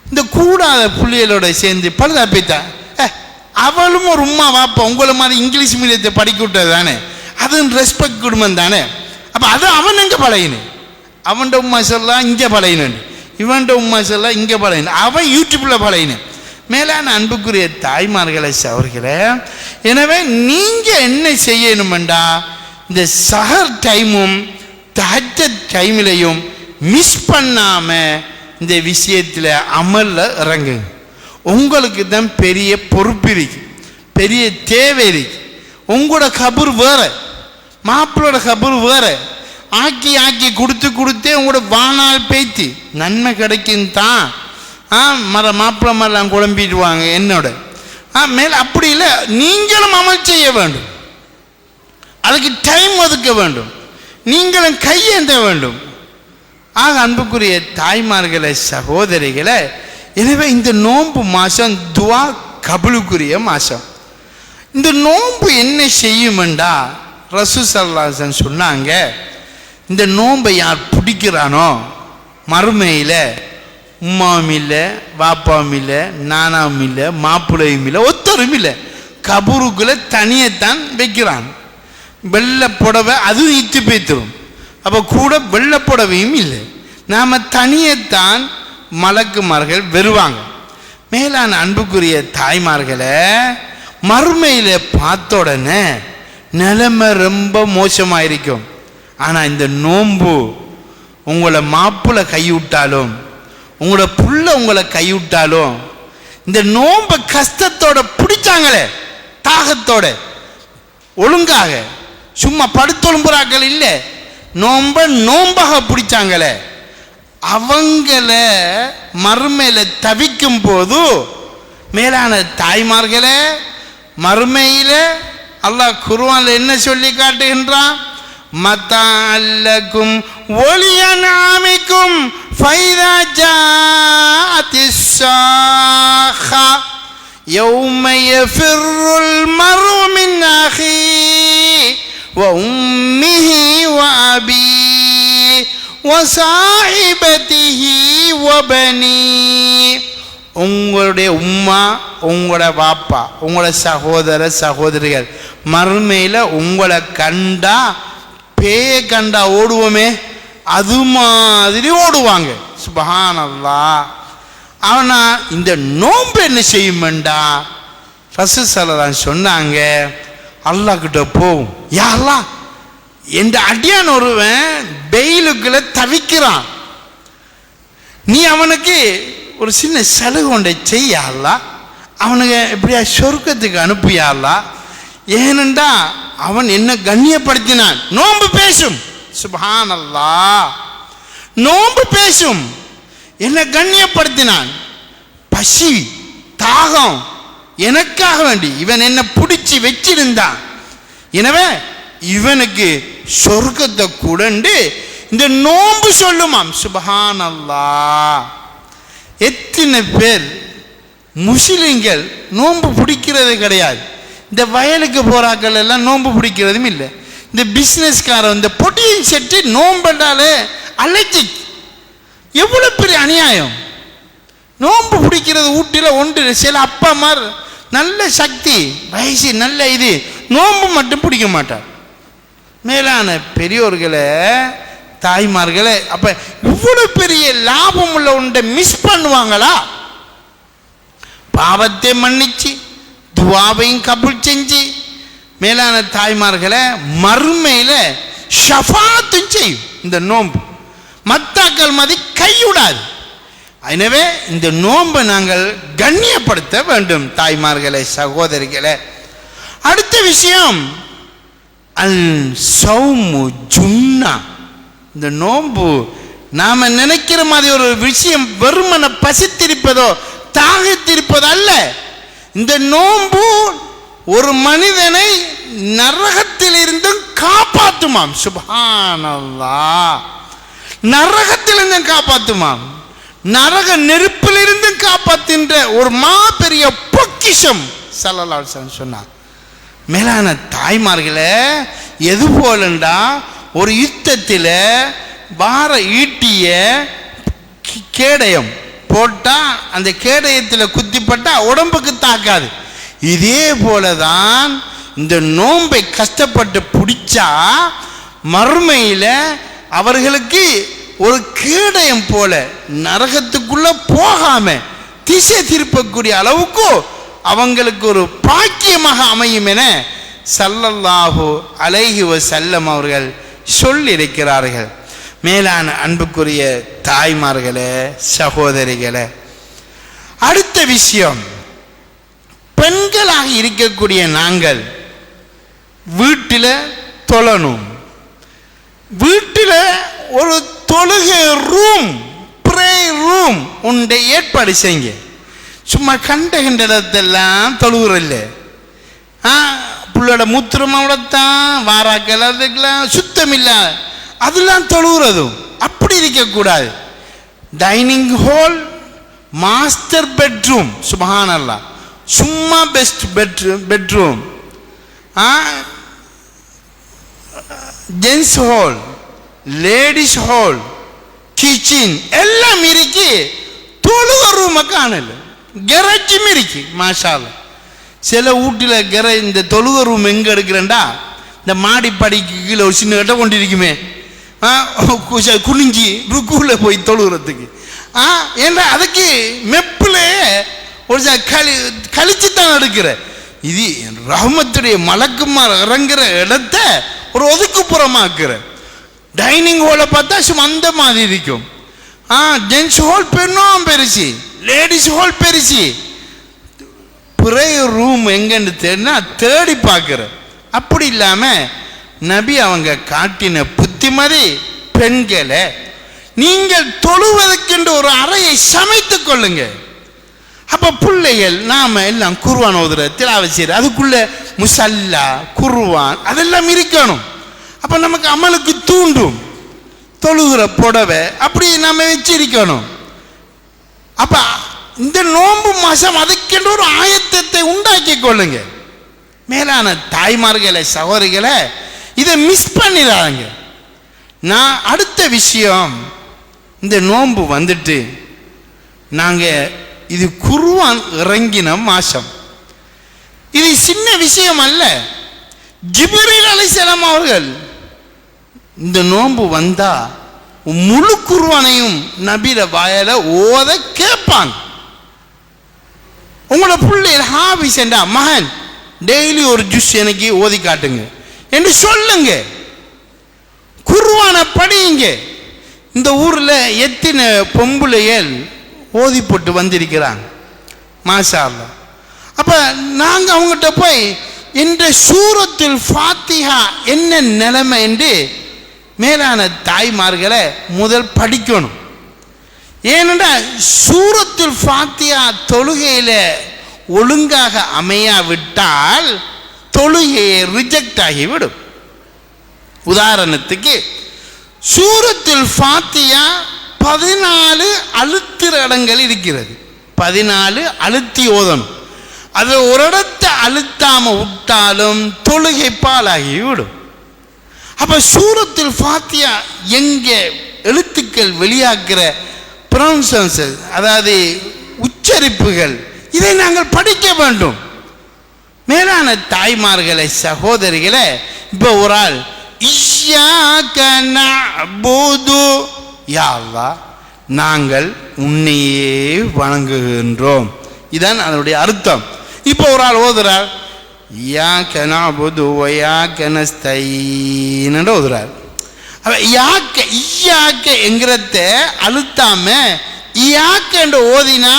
Speaker 1: இந்த கூடாத புள்ளிகளோட சேர்ந்து பழுதா பேத்தா. அவளும் ஒரு உம்மா வாப்பா உங்களை மாதிரி இங்கிலீஷ் மீடியத்தை படிக்க விட்டது தானே, அது ரெஸ்பெக்ட் குடும்பம் தானே. அப்ப அது அவன் எங்க பழையனு, அவன்ட உம்மா சொல்லலாம் இங்க பழையனு, இவன்ட உம்மா சொல்லலாம் இங்க பழையனு, அவன் யூடியூப்ல பழையனு. மேலான அன்புக்குரிய தாய்மார்களை அவர்களே, எனவே நீங்க என்ன செய்யணுமெண்டா, இந்த சஹர் டைமும் தஹஜ்ஜத் டைமிலையும் மிஸ் பண்ணாம இந்த விஷயத்தில் அமல்ல இறங்குங்க. உங்களுக்கு தான் பெரிய பொறுப்பு இருக்கு, பெரிய தேவை இருக்கு. உங்களோட கபூர் வேற, மாப்பிளோட கபூர் வேற. ஆக்கி கொடுத்தே உங்களோட வாழ்நாள் பேத்தி நன்மை கிடைக்கும் தான். மாப்பிள்ளை மாதிரிலாம் குழம்பிடுவாங்க என்னோட மேல. அப்படி இல்லை, நீங்களும் அமல் செய்ய வேண்டும், அதுக்கு டைம் ஒதுக்க வேண்டும், நீங்களும் கையேந்த வேண்டும். ஆக அன்புக்குரிய தாய்மார்களை சகோதரிகளை, எனவே இந்த நோன்பு மாதம் துவா கபுலுக்குரிய மாதம். இந்த நோன்பு என்ன செய்யுமெண்டா ரசூல் ஸல்லல்லாஹு அலைஹி வஸல்லம் சொன்னாங்க, இந்த நோன்பை யார் பிடிக்கிறானோ மறுமையில் உம்மாவும் இல்லை, வாப்பாவும் இல்லை, நானாவும் இல்லை, மாப்பிள்ளையும் இல்லை, ஒத்தரும் இல்லை, கபூருக்குள்ள தனியைத்தான் வைக்கிறான். வெள்ளை புடவை அதுவும் இத்து பேத்துரும். அப்போ கூட வெள்ளை புடவையும் இல்லை, நாம் தனியைத்தான் மலக்குமார்கள் வருவாங்க. மேலான அன்புக்குரிய தாய்மார்களை மறுமையில் பார்த்த உடனே நிலைமை ரொம்ப மோசமாயிருக்கும். ஆனால் இந்த நோன்பு உங்களை மாப்பிள்ளை கைவிட்டாலும், உங்களோட புள்ள உங்களை கைவிட்டாலும், இந்த நோன்பை கஷ்டத்தோட பிடிச்சாங்களே, தாகத்தோட ஒழுங்காக, சும்மா படுத்தொழும்புறாக்கள் இல்லை, நோம்பாக பிடிச்சாங்களே, அவங்கள மறுமையில தவிக்கும் போது மேலான தாய்மார்களே, மறுமையில அல்லாஹ் குர்ஆன்ல என்ன சொல்லி காட்டுகின்றான், மத்தஅல்லக்கும் ஒலியனாமிக்கும் ஃபைதா ஜாஅத்திஸ் ஸாஹா யௌம யஃபிருல் மர்உ மின் அஹீ வ உம்மிஹி வ அபீ வசாஹிபதிஹி வபனி. உங்களுடைய உம்மா, உங்களோட பாப்பா, உங்களோட சகோதர சகோதரிகள் மறுமையில் உங்களை கண்டா பேய கண்டா ஓடுவோமே அது மாதிரி ஓடுவாங்க. சுப்ஹானல்லாஹ். ஆனா இந்த நோன்பு என்ன செய்யுமெண்டா ரசூல் ஸல்லல்லாஹு அலைஹி வஸல்லம் சொன்னாங்க, அல்லாஹ் கிட்ட போகும், யா அல்லாஹ் என்ற அடியான் ஒருவன் வெயிலுக்குள்ள தவிக்கிறான், நீ அவனுக்கு ஒரு சின்ன சலுகை ஒன்றை செய்யலா, அவனுக்கு எப்படியா சொர்க்கத்துக்கு அனுப்பியாலா, ஏனென்றா அவன் என்ன கண்ணியப்படுத்தினான். நோன்பு பேசும், சுப்ஹானல்லாஹ், நோன்பு பேசும், என்ன கண்ணியப்படுத்தினான். பசி தாகம் எனக்காக வேண்டி இவன் என்ன பிடிச்சி வச்சிருந்தான், எனவே இவனுக்கு சொர்க்கத்தை கூடண்டு இந்த நோன்பு சொல்லுமாம். சுப்ஹானல்லாஹ். எத்தனை பேர் முஸ்லிம்கள் நோன்பு பிடிக்கிறது கிடையாது. இந்த வயலுக்கு போறாக்கள் எல்லாம் நோன்பு பிடிக்கிறதும் இல்லை. இந்த பிஸ்னஸ்காரன் இந்த பொட்டியின் செட்டு நோன்பண்டாலே அழைச்சி, எவ்வளவு பெரிய அநியாயம். நோன்பு பிடிக்கிறது ஊட்டில ஒன்று, சில அப்பா அம்மார் நல்ல சக்தி வயசு நல்ல இது, நோன்பு மட்டும் பிடிக்க மாட்டார். மேலான பெரியோர்களே தாய்மார்களே, அப்ப இவ்வளவு பெரிய லாபம் உள்ள ஒன்றை மிஸ் பண்ணுவாங்களா? பாவத்தை மன்னிச்சு துவாவையும் கபூல் செஞ்சு மேலான தாய்மார்களே மறுமையில ஷஃபாத்தும் செய்யும். இந்த நோன்பு மத்தாக்கள் மாதிரி கைவிடாது. எனவே இந்த நோன்பை நாங்கள் கண்ணியப்படுத்த வேண்டும் தாய்மார்களே, சகோதரிகளே. அடுத்த விஷயம், அல் சௌமு ஜுன்னா. இந்த நோன்பு நாம நினைக்கிற மாதிரி ஒரு விஷயம் வெறுமன பசித்திருப்பதோ தாகத்திருப்பதோ அல்ல. இந்த நோன்பு ஒரு மனிதனை நரகத்திலிருந்து காப்பாற்றுமாம். சுப்ஹானல்லாஹ், நரகத்திலிருந்து காப்பாற்றுமாம். நரக நெருப்பிலிருந்து காப்பாற்றுகின்ற ஒரு மாபெரிய பொக்கிஷம் ஸல்லல்லாஹு அலைஹி வஸல்லம் சொன்னார். மேலான தாய்மார்களே, எது போலண்டா ஒரு யுத்தத்தில் வார ஈட்டிய கேடயம் போட்டா அந்த கேடயத்தில் குத்திப்பட்டா உடம்புக்கு தாக்காது. இதே போலதான் இந்த நோன்பை கஷ்டப்பட்டு பிடிச்சா மறுமையில அவர்களுக்கு ஒரு கேடயம் போல நரகத்துக்குள்ள போகாம திசை திருப்பக்கூடிய அளவுக்கு அவங்களுக்கு ஒரு பாக்கியமாக அமையும் என ஸல்லல்லாஹு அலைஹி வஸல்லம் அவர்கள் சொல்லியிருக்கிறார்கள். மேலான அன்புக்குரிய தாய்மார்களே, சகோதரிகளே, அடுத்த விஷயம், பெண்களாக இருக்கக்கூடிய நாங்கள் வீட்டில் தொழணும். வீட்டில் ஒரு தொழுகை ரூம், ப்ரே ரூம் உண்டை ஏற்பாடு செய்யுங்க. சும்மா கண்ட இடத்தெல்லாம் தொழுகிறல்ல, புள்ளோட மூத்திரமாவடத்தான் வாராக்கள் அதுக்கெல்லாம் சுத்தம் இல்லை, அதெல்லாம் தொழுகிறதும் அப்படி இருக்கக்கூடாது. டைனிங் ஹால், மாஸ்டர் பெட்ரூம், சுப்ஹானல்லாஹ், சும்மா best bedroom, gents hall, ladies hall, kitchen எல்லாம் இருக்கு. தொழுக ரூமை காணல, கெரேஜும் இருக்கு. மாஷா அல்லாஹ். சில வீட்டில் இந்த தொழுக ரூம் எங்கே எடுக்கிறேன்டா, இந்த மாடிப்படிக்கு கீழே ஒரு சின்ன இடம் கொண்டு இருக்குமே, குனிஞ்சி ருக்குல போய் தொழுகிறதுக்கு. ஏன்னா அதுக்கு மெப்பில் ஒரு கழிச்சுத்தான் எடுக்கிற. இது ரஹ்மத்துடைய மலக்குமார் இறங்குற இடத்த ஒரு ஒதுக்குப்புறமாக்குற. டைனிங் ஹாலை பார்த்தா சும்மா அந்த மாதிரி இருக்கும். ஜென்ஸ் ஹால் பெண்ணும் பெருசு, லேடிஸ் ஹால் பெருசு. ப்ரேயர் ரூம் எங்கன்னு தேடி பார்க்குற. அப்படி இல்லாமல் நபி அவங்க காட்டின புத்திமதி, பெண்களை நீங்கள் தொழுவதற்கென்று ஒரு அறையை சமைத்து கொள்ளுங்க. அப்போ பிள்ளைகள் நாம் எல்லாம் குர்ஆன் ஓதுற திலாவத் செய்கிற அதுக்குள்ள முசல்லா குர்ஆன் அதெல்லாம் இருக்கணும். அப்போ நமக்கு அமலுக்கு தூண்டும். தொழுகிற புடவை அப்படி நம்ம வச்சிருக்கணும். அப்போ இந்த நோன்பு மாதம் அதுக்கென்று ஒரு ஆயத்தத்தை உண்டாக்கி கொள்ளுங்க. மேலான தாய்மார்களே, சகோதரிகளை, இதை மிஸ் பண்ணிடாங்க. நான் அடுத்த விஷயம், இந்த நோன்பு வந்துட்டு நாங்கள் இது குர்ஆன் இறங்கின மாதம். இது சின்ன விஷயம் அல்ல. ஜிப்ரீல் அலைஹிஸ்ஸலாம் அவர்கள் இந்த நோன்பு வந்தா முழு குர்ஆனையும் நபிர வாயால ஓத கேட்பாங்க. உங்களோட பிள்ளைகள் ஹாபிஸ் என்றா, மகன் டெய்லி ஒரு ஜூஸ் எனக்கு ஓதி காட்டுங்க என்று சொல்லுங்க. குர்ஆனை படியுங்க. இந்த ஊரில் எத்தனை பொம்புளைகள் ஓதி போட்டு வந்திருக்கிறாங்க, மாஷா அல்லாஹ். அப்போ நாங்கள் அவங்ககிட்ட போய் இந்த சூரத்துல் ஃபாத்திஹா என்ன நிலைமை என்று மேலான தாய்மார்களை முதல் படிக்கணும். ஏனென்றால் சூரத்துல் ஃபாத்திஹா தொழுகையில் ஒழுங்காக அமையாவிட்டால் தொழுகையை ரிஜெக்ட் ஆகிவிடும். உதாரணத்துக்கு சூரத்துல் ஃபாத்திஹா 14 அழுத்துற இடங்கள் இருக்கிறது. 14 அழுத்தி ஓதணும். அது ஒரு இடத்தை அழுத்தாம விட்டாலும் தொழுகை பாலாகிவிடும். அப்ப சூரத்துல் ஃபாத்திஹா எங்க எழுத்துக்கள் வெளியாக்குற ப்ரொனன்சன்ஸ், அதாவது உச்சரிப்புகள், இதை நாங்கள் படிக்க வேண்டும். மேலான தாய்மார்களை, சகோதரிகளை, இப்போ ஒரு ஆள் இய்யாக நஅ்புது, யா அல்லாஹ் நாங்கள் உன்னையே வணங்குகின்றோம், இதான் அதனுடைய அர்த்தம். இப்போ ஒரு ஆள் ஓதுறார், இய்யாக நஅ்புது வ இய்யாக நஸ்தஈன் ஓதுறார். இய்யாக என்கிறத அழுத்தாம இயாக்க என்று ஓதினா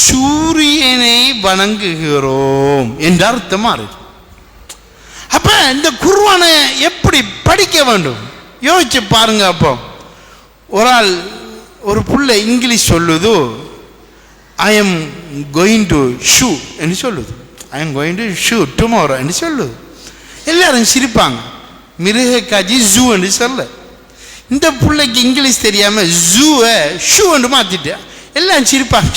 Speaker 1: சூரியனை வணங்குகிறோம் என்ற அர்த்தமா இருக்கு. அப்ப இந்த குர்ஆனை எப்படி படிக்க வேண்டும் யோசிச்சு பாருங்க. அப்போ ஒரு புள்ள இங்கிலீஷ் சொல்லுது, ஐ எம் கோயிங் டு ஷூ என்று சொல்லுது, ஐ am going to shoe tomorrow என்று சொல்லுது. எல்லாரும் சிரிப்பாங்க. மிருக காட்சி ஜூ என்று சொல்ல. இந்த பிள்ளைக்கு இங்கிலீஷ் தெரியாம ஜூவை ஷூ என்று மாத்திட்டு எல்லாம் சிரிப்பாங்க.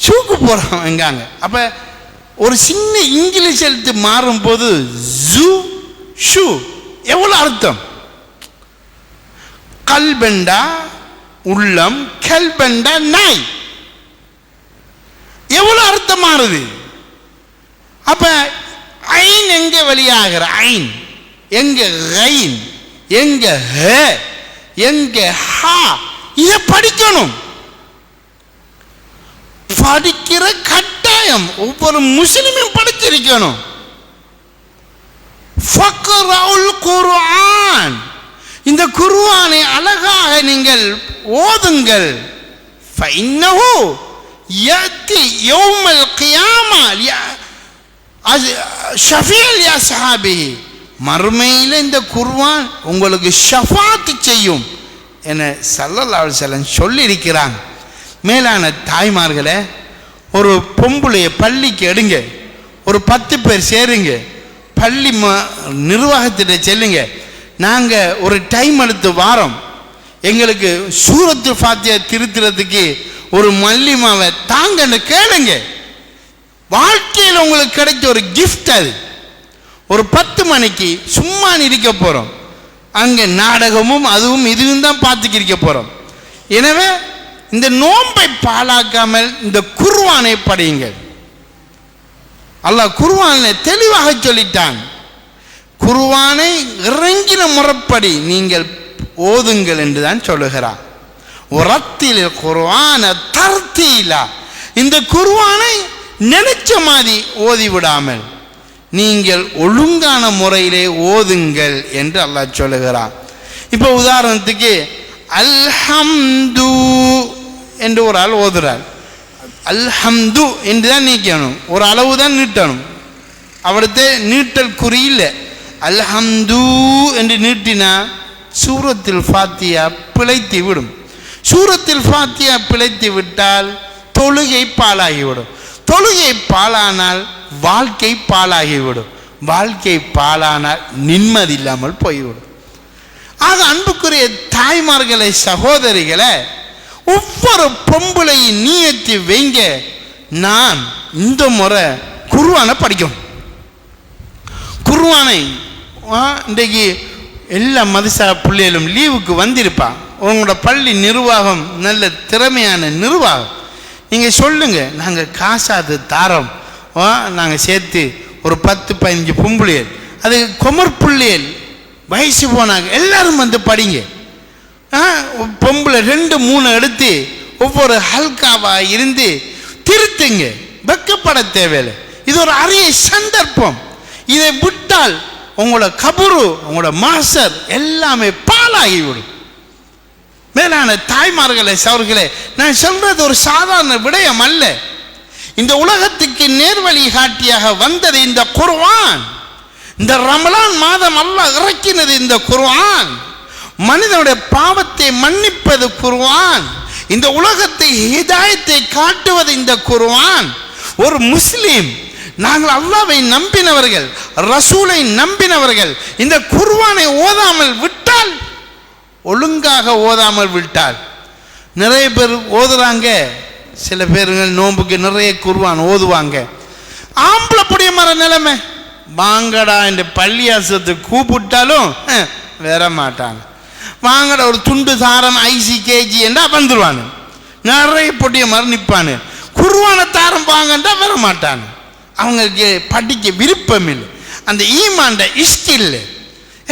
Speaker 1: ஷூக்கு போறான் எங்காங்க. அப்ப ஒரு சின்ன இங்கிலீஷ் எழுத்து மாறும் போது ஜூ ஷூ எவ்வளவு அர்த்தம். கல்பெண்டா உள்ளம், கல்பெண்டா நாய், எவ்வளவு அர்த்தம் மாறுது. அப்ப ஐன் எங்க வெளியாகிற ஐன், எங்க கைன், எங்க ஹ, எங்க ஹா, இதை படிக்கணும். படிக்கிற கட்டாயம் ஒவ்வொரு முஸ்லிமும் படிச்சிருக்கணும். ஃபக்ரவுல் குர்ஆன், இந்த குர்ஆனை அழகாக நீங்கள் ஓதுங்கள். ஃபஇன்னஹு யத்தி யௌமல் கியாமா ஷஃபீஅல் லிஅஸ்ஹாபிஹி, மறுமையில் இந்த குர்ஆன் உங்களுக்கு ஷஃபாத் செய்யும் என ஸல்லல்லாஹு அலைஹி வஸல்லம் சொல்லி இருக்கிறாங்க. மேலான தாய்மார்களே, ஒரு பொம்பளைய பள்ளிக்கு எடுங்க, ஒரு 10 பேர் சேருங்க, பள்ளி நிர்வாகத்திட்ட செல்லுங்க, நாங்கள் ஒரு டைம் எடுத்து வாரோம், எங்களுக்கு சூரத்து ஃபாத்தியா திருத்துறதுக்கு ஒரு மல்லிமாவை தாங்கன்னு கேளுங்க. வாழ்க்கையில் உங்களுக்கு கிடைச்ச ஒரு கிஃப்ட் அது. ஒரு 10 மணிக்கு சும்மா இருக்க போகிறோம், அங்கே நாடகமும் அதுவும் இதுவும் தான் பார்த்துக்கிருக்க போகிறோம். எனவே இந்த நோன்பை பாழாக்காமல் இந்த குர்ஆனை படியுங்கள். அல்லாஹ் குர்ஆனை தெளிவாக சொல்லிட்டான். குர்ஆனை இறங்கின முறைப்படி நீங்கள் ஓதுங்கள் என்று தான் சொல்லுகிறான். உரத்தில் குர்ஆன தர்தீலா, இந்த குர்ஆனை நினைச்ச மாதிரி ஓதி விடாமல் நீங்கள் ஒழுங்கான முறையிலே ஓதுங்கள் என்று அல்லாஹ் சொல்லுகிறான். இப்போ உதாரணத்துக்கு அல்ஹம்து என்று ஒரு ஆள் ஓதுறார். அல்ஹம்து என்று தான் நீக்கணும், ஒரு அளவு தான் நீட்டணும். அவரது நீட்டல் குறியில்லை. அல்ஹம்து என்று நீட்டினா சூரத்தில் ஃபாத்தியா பிழைத்து விடும். சூரத்தில் ஃபாத்தியா பிழைத்து விட்டால் தொழுகை பாழாகிவிடும். தொழுகை பாழானால் வாழ்க்கை பாழாகிவிடும். வாழ்க்கை பாழானால் நிம்மதி இல்லாமல் போய்விடும். ஆக அன்புக்குரிய தாய்மார்களே, சகோதரிகளை, ஒவ்வொரு பொம்பளையும் நீயத்தி வைங்க, நான் இந்த முறை குர்ஆனை படிக்கும். குர்ஆனை இன்றைக்கு எல்லா மதரசா பிள்ளைகளும் லீவுக்கு வந்திருப்பான். உங்களோட பள்ளி நிர்வாகம் நல்ல திறமையான நிர்வாகம். நீங்கள் சொல்லுங்க, நாங்கள் காசாது தாரோம், நாங்கள் சேர்த்து ஒரு 10-15 பொம்பளைகள், அது கொமர் பிள்ளைகள் வயசு போனாங்க, எல்லாரும் வந்து படிங்க. பொம்பளை 2-3 எடுத்து ஒவ்வொரு ஹல்காவா இருந்து திருத்துங்க, வெக்கப்பட தேவையில்லை. இது ஒரு அரிய சந்தர்ப்பம். இதை விட்டால் உங்களோட கபுரு, உங்களோட மாசர் எல்லாமே பாலாகிவிடும். மேலான தாய்மார்களே, சவர்களே, நான் சொல்றது ஒரு சாதாரண விடயம் அல்ல. இந்த உலகத்துக்கு நேர்வழி காட்டியாக வந்தது இந்த குர்ஆன். இந்த ரமலான் மாதம் அல்லாஹ் இறக்கினது இந்த குர்ஆன். மனிதனுடைய பாவத்தை மன்னிப்பது குர்ஆன். இந்த உலகத்தை ஹிதாயத்தை காட்டுவது இந்த குர்ஆன். ஒரு முஸ்லிம், நாங்கள் அல்லாஹ்வை நம்பினவர்கள், ரசூலை நம்பினவர்கள், இந்த குர்ஆனை ஓதாமல் விட்டால், ஒழுங்காக ஓதாமல் விட்டால், நிறைய பேர் ஓதுறாங்க, சில பேர்கள் நோன்புக்கு நிறைய குர்ஆன் ஓதுவாங்க. ஆம்பளை புடிய மர நிலைமை, வாங்கடா என்று பள்ளியாசத்துக்கு கூப்பிட்டாலும் வர மாட்டாங்க. வாங்கடா ஒரு துண்டு தாரம் ஐசி கேஜி என்றா வந்துடுவானு. நிறைய பொடிய மர நிற்பானு. குர்ஆனை தாரம் வாங்கண்டா வர மாட்டானு. அவங்களுக்கு படிக்க விருப்பம் இல்லை, அந்த ஈமாண்ட இஷ்டம் இல்லை.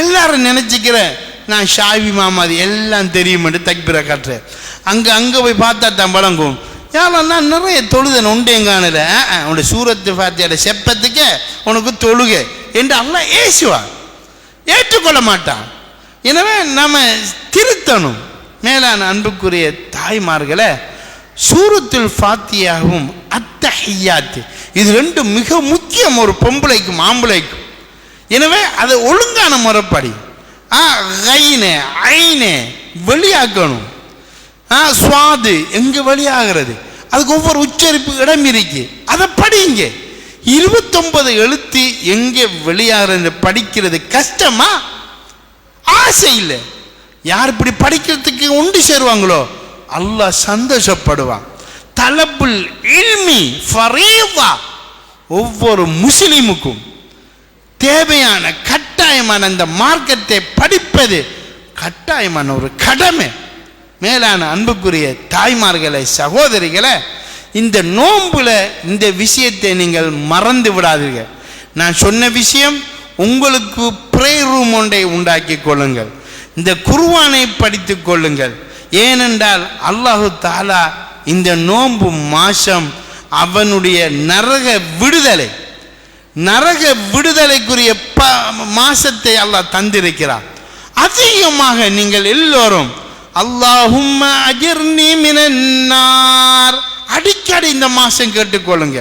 Speaker 1: எல்லாரும் நினைச்சுக்கிற நான் ஷாவி மாமாதி எல்லாம் தெரியும் என்று தக்பீர கட்டுறேன். அங்கே போய் பார்த்தா தான் வழங்கும். யாரெல்லாம் நான் நிறைய தொழுதன் உண்டேங்கானல, உன்னுடைய சூரத்து ஃபாத்தியாட செப்பத்துக்கு உனக்கு தொழுகை என்று அல்லாஹ் ஏசுவான், ஏற்றுக்கொள்ள மாட்டான். எனவே நம்ம திருத்தணும். மேலான அன்புக்குரிய தாய்மார்களே, சூரத்துல் ஃபாத்தியாவும் அத்தஹியாத் இது ரெண்டும் மிக முக்கியம் ஒரு பொம்பளைக்கும் ஆம்பளைக்கும். எனவே அதை ஒழுங்கான முறைப்படி கைனே ஐனே வெளியாக்கணும். சுவாது எங்க வெளியாகிறது, அதுக்கு ஒவ்வொரு உச்சரிப்பு இடம் இருக்கு, அதை படிங்க. 29 எழுத்து எங்கே வெளியாகிறது படிக்கிறது கஷ்டமா? ஆசை இல்லை. யார் இப்படி படிக்கிறதுக்கு உண்டு சேருவாங்களோ அல்லாஹ் சந்தோஷப்படுவான். தலபுல் இல்மி ஃபரீதா, ஒவ்வொரு முஸ்லிமுக்கும் தேவையான கட்டாயமான அந்த மார்க்கத்தை படிப்பது கட்டாயமான ஒரு கடமை. மேலான அன்புக்குரிய தாய்மார்களே, சகோதரிகளே, இந்த நோன்புல இந்த விஷயத்தை நீங்கள் மறந்து விடாதீர்கள். நான் சொன்ன விஷயம் உங்களுக்கு ப்ரேயர் ரூம் ஒன்றை உண்டாக்கி கொள்ளுங்கள், இந்த குர்ஆனை படித்து கொள்ளுங்கள். ஏனென்றால் அல்லாஹு தஆலா இந்த நோன்பு மாசம் அவனுடைய நரக விடுதலைக்குரிய மாசத்தை அல்லாஹ் தந்திருக்கிறார். அதிகமாக நீங்கள் எல்லோரும் அல்லாஹும்ம அஜிர்னி மினன் நார் அடிக்கடி இந்த மாசம் கேட்டுக்கொள்ளுங்க.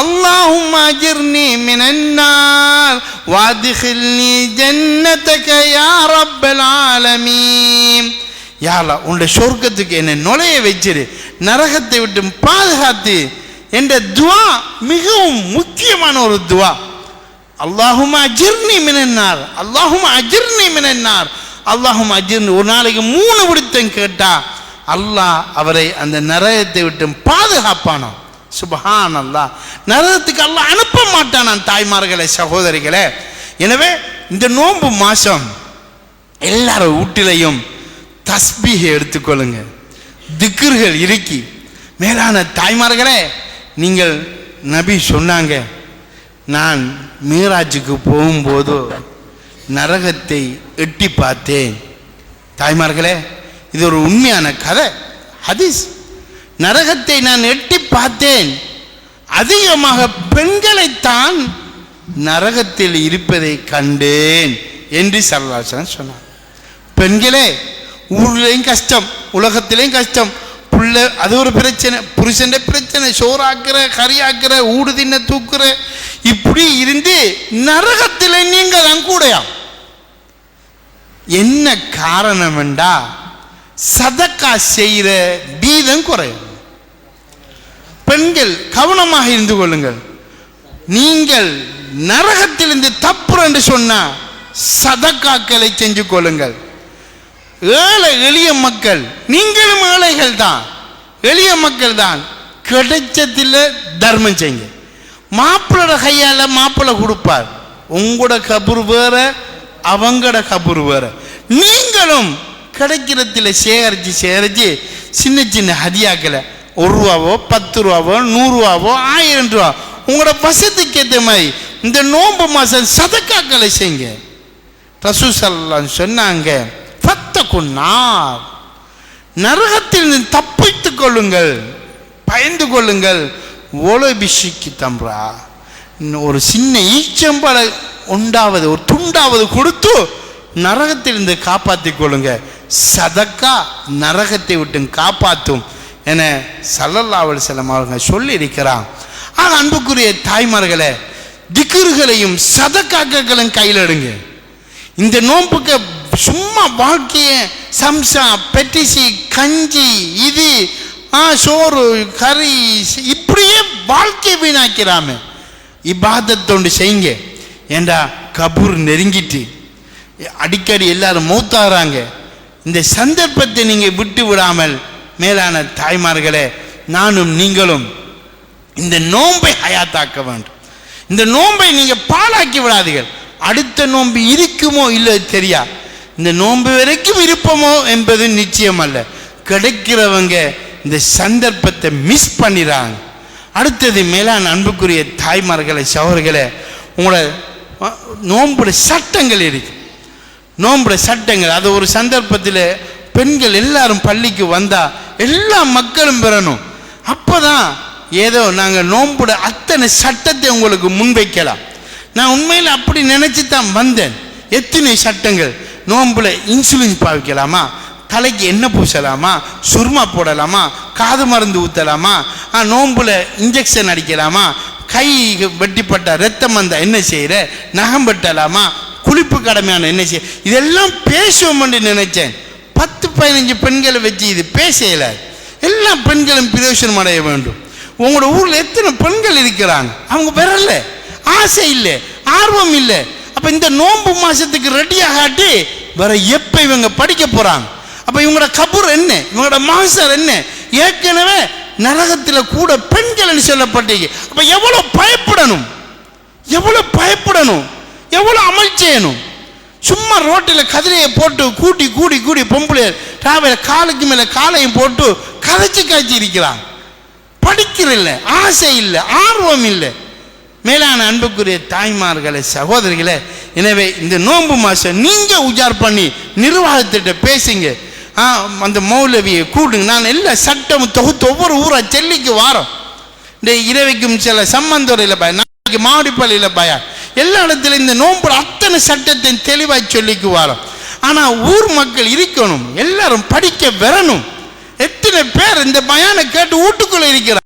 Speaker 1: அல்லாஹும்ம அஜிர்னி மினன் நார் வஅத்கில்னி ஜன்னதக யா ரப்பல் ஆலமீன். யா அல்லாஹ், உன்னுடைய சொர்க்கத்துக்கு என்னை நுழைய வச்சிரு, நரகத்தை விட்டு பாதுகாத்து என்ற துவா மிகவும் முக்கியமான ஒரு துவா. அல்லாஹும்ம அஜிர்னி மினன் நார், அல்லாஹும்ம அஜிர்னி மினன் நார், அல்லாஹும்ம அஜிர்னி. ஒரு நாளைக்கு 3 விடுத்தம் கேட்டா அல்லாஹ் அவரை அந்த நரகத்தை விட்டு பாதுகாப்பானோ. சுப்ஹான் அல்லாஹ், நரகத்துக்கு அல்லாஹ் அனுப்ப மாட்டானான். தாய்மார்களே, சகோதரிகளே, எனவே இந்த நோன்பு மாசம் எல்லாரும் வீட்டிலையும் தஸ்பீஹை எடுத்துக்கொள்ளுங்க, திக்ர்கள் இருக்கி. மேலான தாய்மார்களே, நீங்கள் நபி சொன்னாங்க, நான் மீராஜுக்கு போகும்போது நரகத்தை எட்டி பார்த்தேன். தாய்மார்களே, இது ஒரு உண்மையான கதை, ஹதீஸ். நரகத்தை நான் எட்டி பார்த்தேன், அதிகமாக பெண்களைத்தான் நரகத்தில் இருப்பதை கண்டேன் என்று ஸல்லல்லாஹு அலைஹி வஸல்லம் சொன்னார். பெண்களே, ஊர்லேயும் கஷ்டம், உலகத்திலையும் கஷ்டம், புள்ள அது ஒரு பிரச்சனை, புருஷன் பிரச்சனை, சோறாக்குற கறியாக்குற ஊடு தின்ன தூக்குற, இப்படி இருந்து நரகத்தில் நீங்க தான் கூடயா. என்ன காரணம் என்றா சதக்கா செய்கிற வீதம் குறையும். பெண்கள் கவனமாக இருந்து கொள்ளுங்கள். நீங்கள் நரகத்திலிருந்து தப்பு என்று சொன்னா சதக்காக்களை செஞ்சு கொள்ளுங்கள். ஏழை எளிய மக்கள், நீங்களும் ஏழைகள் தான், எளிய மக்கள் தான், கிடைச்சதில் தர்மம் செய்யுங்க. மாப்பிள்ளோட கையால் மாப்பிள்ளை கொடுப்பார், உங்களோட கபூர் வேற, அவங்களோட கபூர் வேற. நீங்களும் கிடைக்கிறதுல சேகரிச்சு சின்ன சின்ன ஹதியாக்களை 1 ரூபாவோ 10 ரூபாவோ 100 ரூபாவோ 1000 ரூபா உங்களோட வசதிக்கு ஏற்ற மாதிரி இந்த நோன்பு மாசம் சதக்காக்களை செய்யுங்க. ரசூல் ஸல்லல்லாஹு அலைஹி வஸல்லம் சொன்னாங்க, ஃபத்தகுன்னார், நரகத்தில் தப்பித்துக் கொள்ளுங்கள், பயந்து கொள்ளுங்கள். ஓலபிஷிக்கு தம்ரா, ஒரு சின்ன ஈச்சம்பழ உண்டாவது ஒரு துண்டாவது கொடுத்து நரகத்திலிருந்து காப்பாற்றிக் கொள்ளுங்க. சதக்கா நரகத்தை விட்டு காப்பாற்றும் என ஸல்லல்லாஹு அலைஹி வஸல்லம் அவர்கள் சொல்லி இருக்கிறான். ஆக அன்புக்குரிய தாய்மார்களே, திக்ர்களையும் சதக்காக்களையும் கையில் எடுங்க. இந்த நோன்புக்கு சும்மா வாழ்க்கையை சம்சா பெட்டிசி கஞ்சி இது சோறு கறி இப்படியே வாழ்க்கை வீணாக்கிறாம இபாதத்தோண்டு செய்யுங்க. ஏண்டா கபூர் நெருங்கிட்டு அடிக்கடி எல்லாரும் மௌத்தாகிறாங்க. இந்த சந்தர்ப்பத்தை நீங்கள் விட்டு விடாமல் மேலான தாய்மார்களே, நானும் நீங்களும் இந்த நோன்பை ஹயாத்தாக்க வேண்டும். இந்த நோன்பை நீங்கள் பாழாக்கி விடாதீர்கள். அடுத்த நோன்பு இருக்குமோ இல்லை தெரியா, இந்த நோன்பு வரைக்கும் இருப்போமோ என்பது நிச்சயம் அல்ல. கிடைக்கிறவங்க இந்த சந்தர்ப்பத்தை மிஸ் பண்ணிடுறாங்க. அடுத்தது மேலான அன்புக்குரிய தாய்மார்களே, சகோதரர்களே, உங்களோட நோன்புடைய சட்டங்கள் இருக்கு. நோன்புடைய சட்டங்கள், அது ஒரு சந்தர்ப்பத்தில் பெண்கள் எல்லாரும் பள்ளிக்கு வந்தால் எல்லா மக்களும் பெறணும். அப்போ தான் ஏதோ நாங்கள் நோன்புட அத்தனை சட்டத்தை உங்களுக்கு முன்வைக்கலாம். நான் உண்மையில் அப்படி நினச்சி தான் வந்தேன். எத்தனை சட்டங்கள், நோன்புல இன்சுலின் பாவிக்கலாமா, தலைக்கு எண்ணெய் பூசலாமா, சுர்மா போடலாமா, காது மருந்து ஊற்றலாமா, நோம்புல இன்ஜெக்ஷன் அடிக்கலாமா, கை வெட்டிப்பட்ட ரத்தம் வந்தால் என்ன செய்கிற, நகம் வெட்டலாமா, குளிப்பு கடமையான என்ன செய்ய, இதெல்லாம் பேசுவோம்னு நினைச்சேன். 10-15 பெண்களை வச்சு இது பேசல. எல்லா பெண்களும் பிரயோஜனம் அடைய வேண்டும். உங்களோட ஊரில் எத்தனை பெண்கள் இருக்கிறாங்க, அவங்க வரல, ஆசை இல்லை, ஆர்வம் இல்லை. அப்போ இந்த நோன்பு மாதத்துக்கு ரெடியாகாட்டி வேற எப்போ இவங்க படிக்க போகிறாங்க? அப்போ இவங்களோட கபூர் என்ன, இவங்களோட மாசர் என்ன? ஏற்கனவே நரகத்தில் கூட பெண்கள் சொல்லப்பட்டீங்க. அப்போ எவ்வளோ பயப்படணும், எவ்வளோ பயப்படணும், எவ்வளோ அமல் செய்யணும். சும்மா ரோட்டில் கதிரையை போட்டு கூட்டி கூடி கூடி பொம்பளை டிராவல காலுக்கு மேலே காலையும் போட்டு கதைச்சு காய்ச்சி இருக்கிறாங்க. படிக்கிற இல்லை, ஆசை இல்லை, ஆர்வம் இல்லை. மேலான அன்புக்குரிய தாய்மார்களே, சகோதரிகளே, எனவே இந்த நோன்பு மாதம் நீங்கள் உஜார் பண்ணி நிர்வாகத்திட்ட பேசுங்க. அந்த மௌலவியை கூடுங்க. நான் எல்லா சட்டமும் தொகுத்து ஒவ்வொரு ஊரா செல்லிக்கு வாரோம். இந்த இரவைக்கும் சில சம்பந்தோரையில் பய, நாளைக்கு மாவடிப்பள்ளியில் பயா, எல்லா இடத்துல இந்த நோன்பு அத்தனை சட்டத்தை தெளிவாக சொல்லிக்கு வாரோம். ஆனால் ஊர் மக்கள் இருக்கணும், எல்லாரும் படிக்க வரணும். எத்தனை பேர் இந்த பயானை கேட்டு வீட்டுக்குள்ள இருக்கிறார்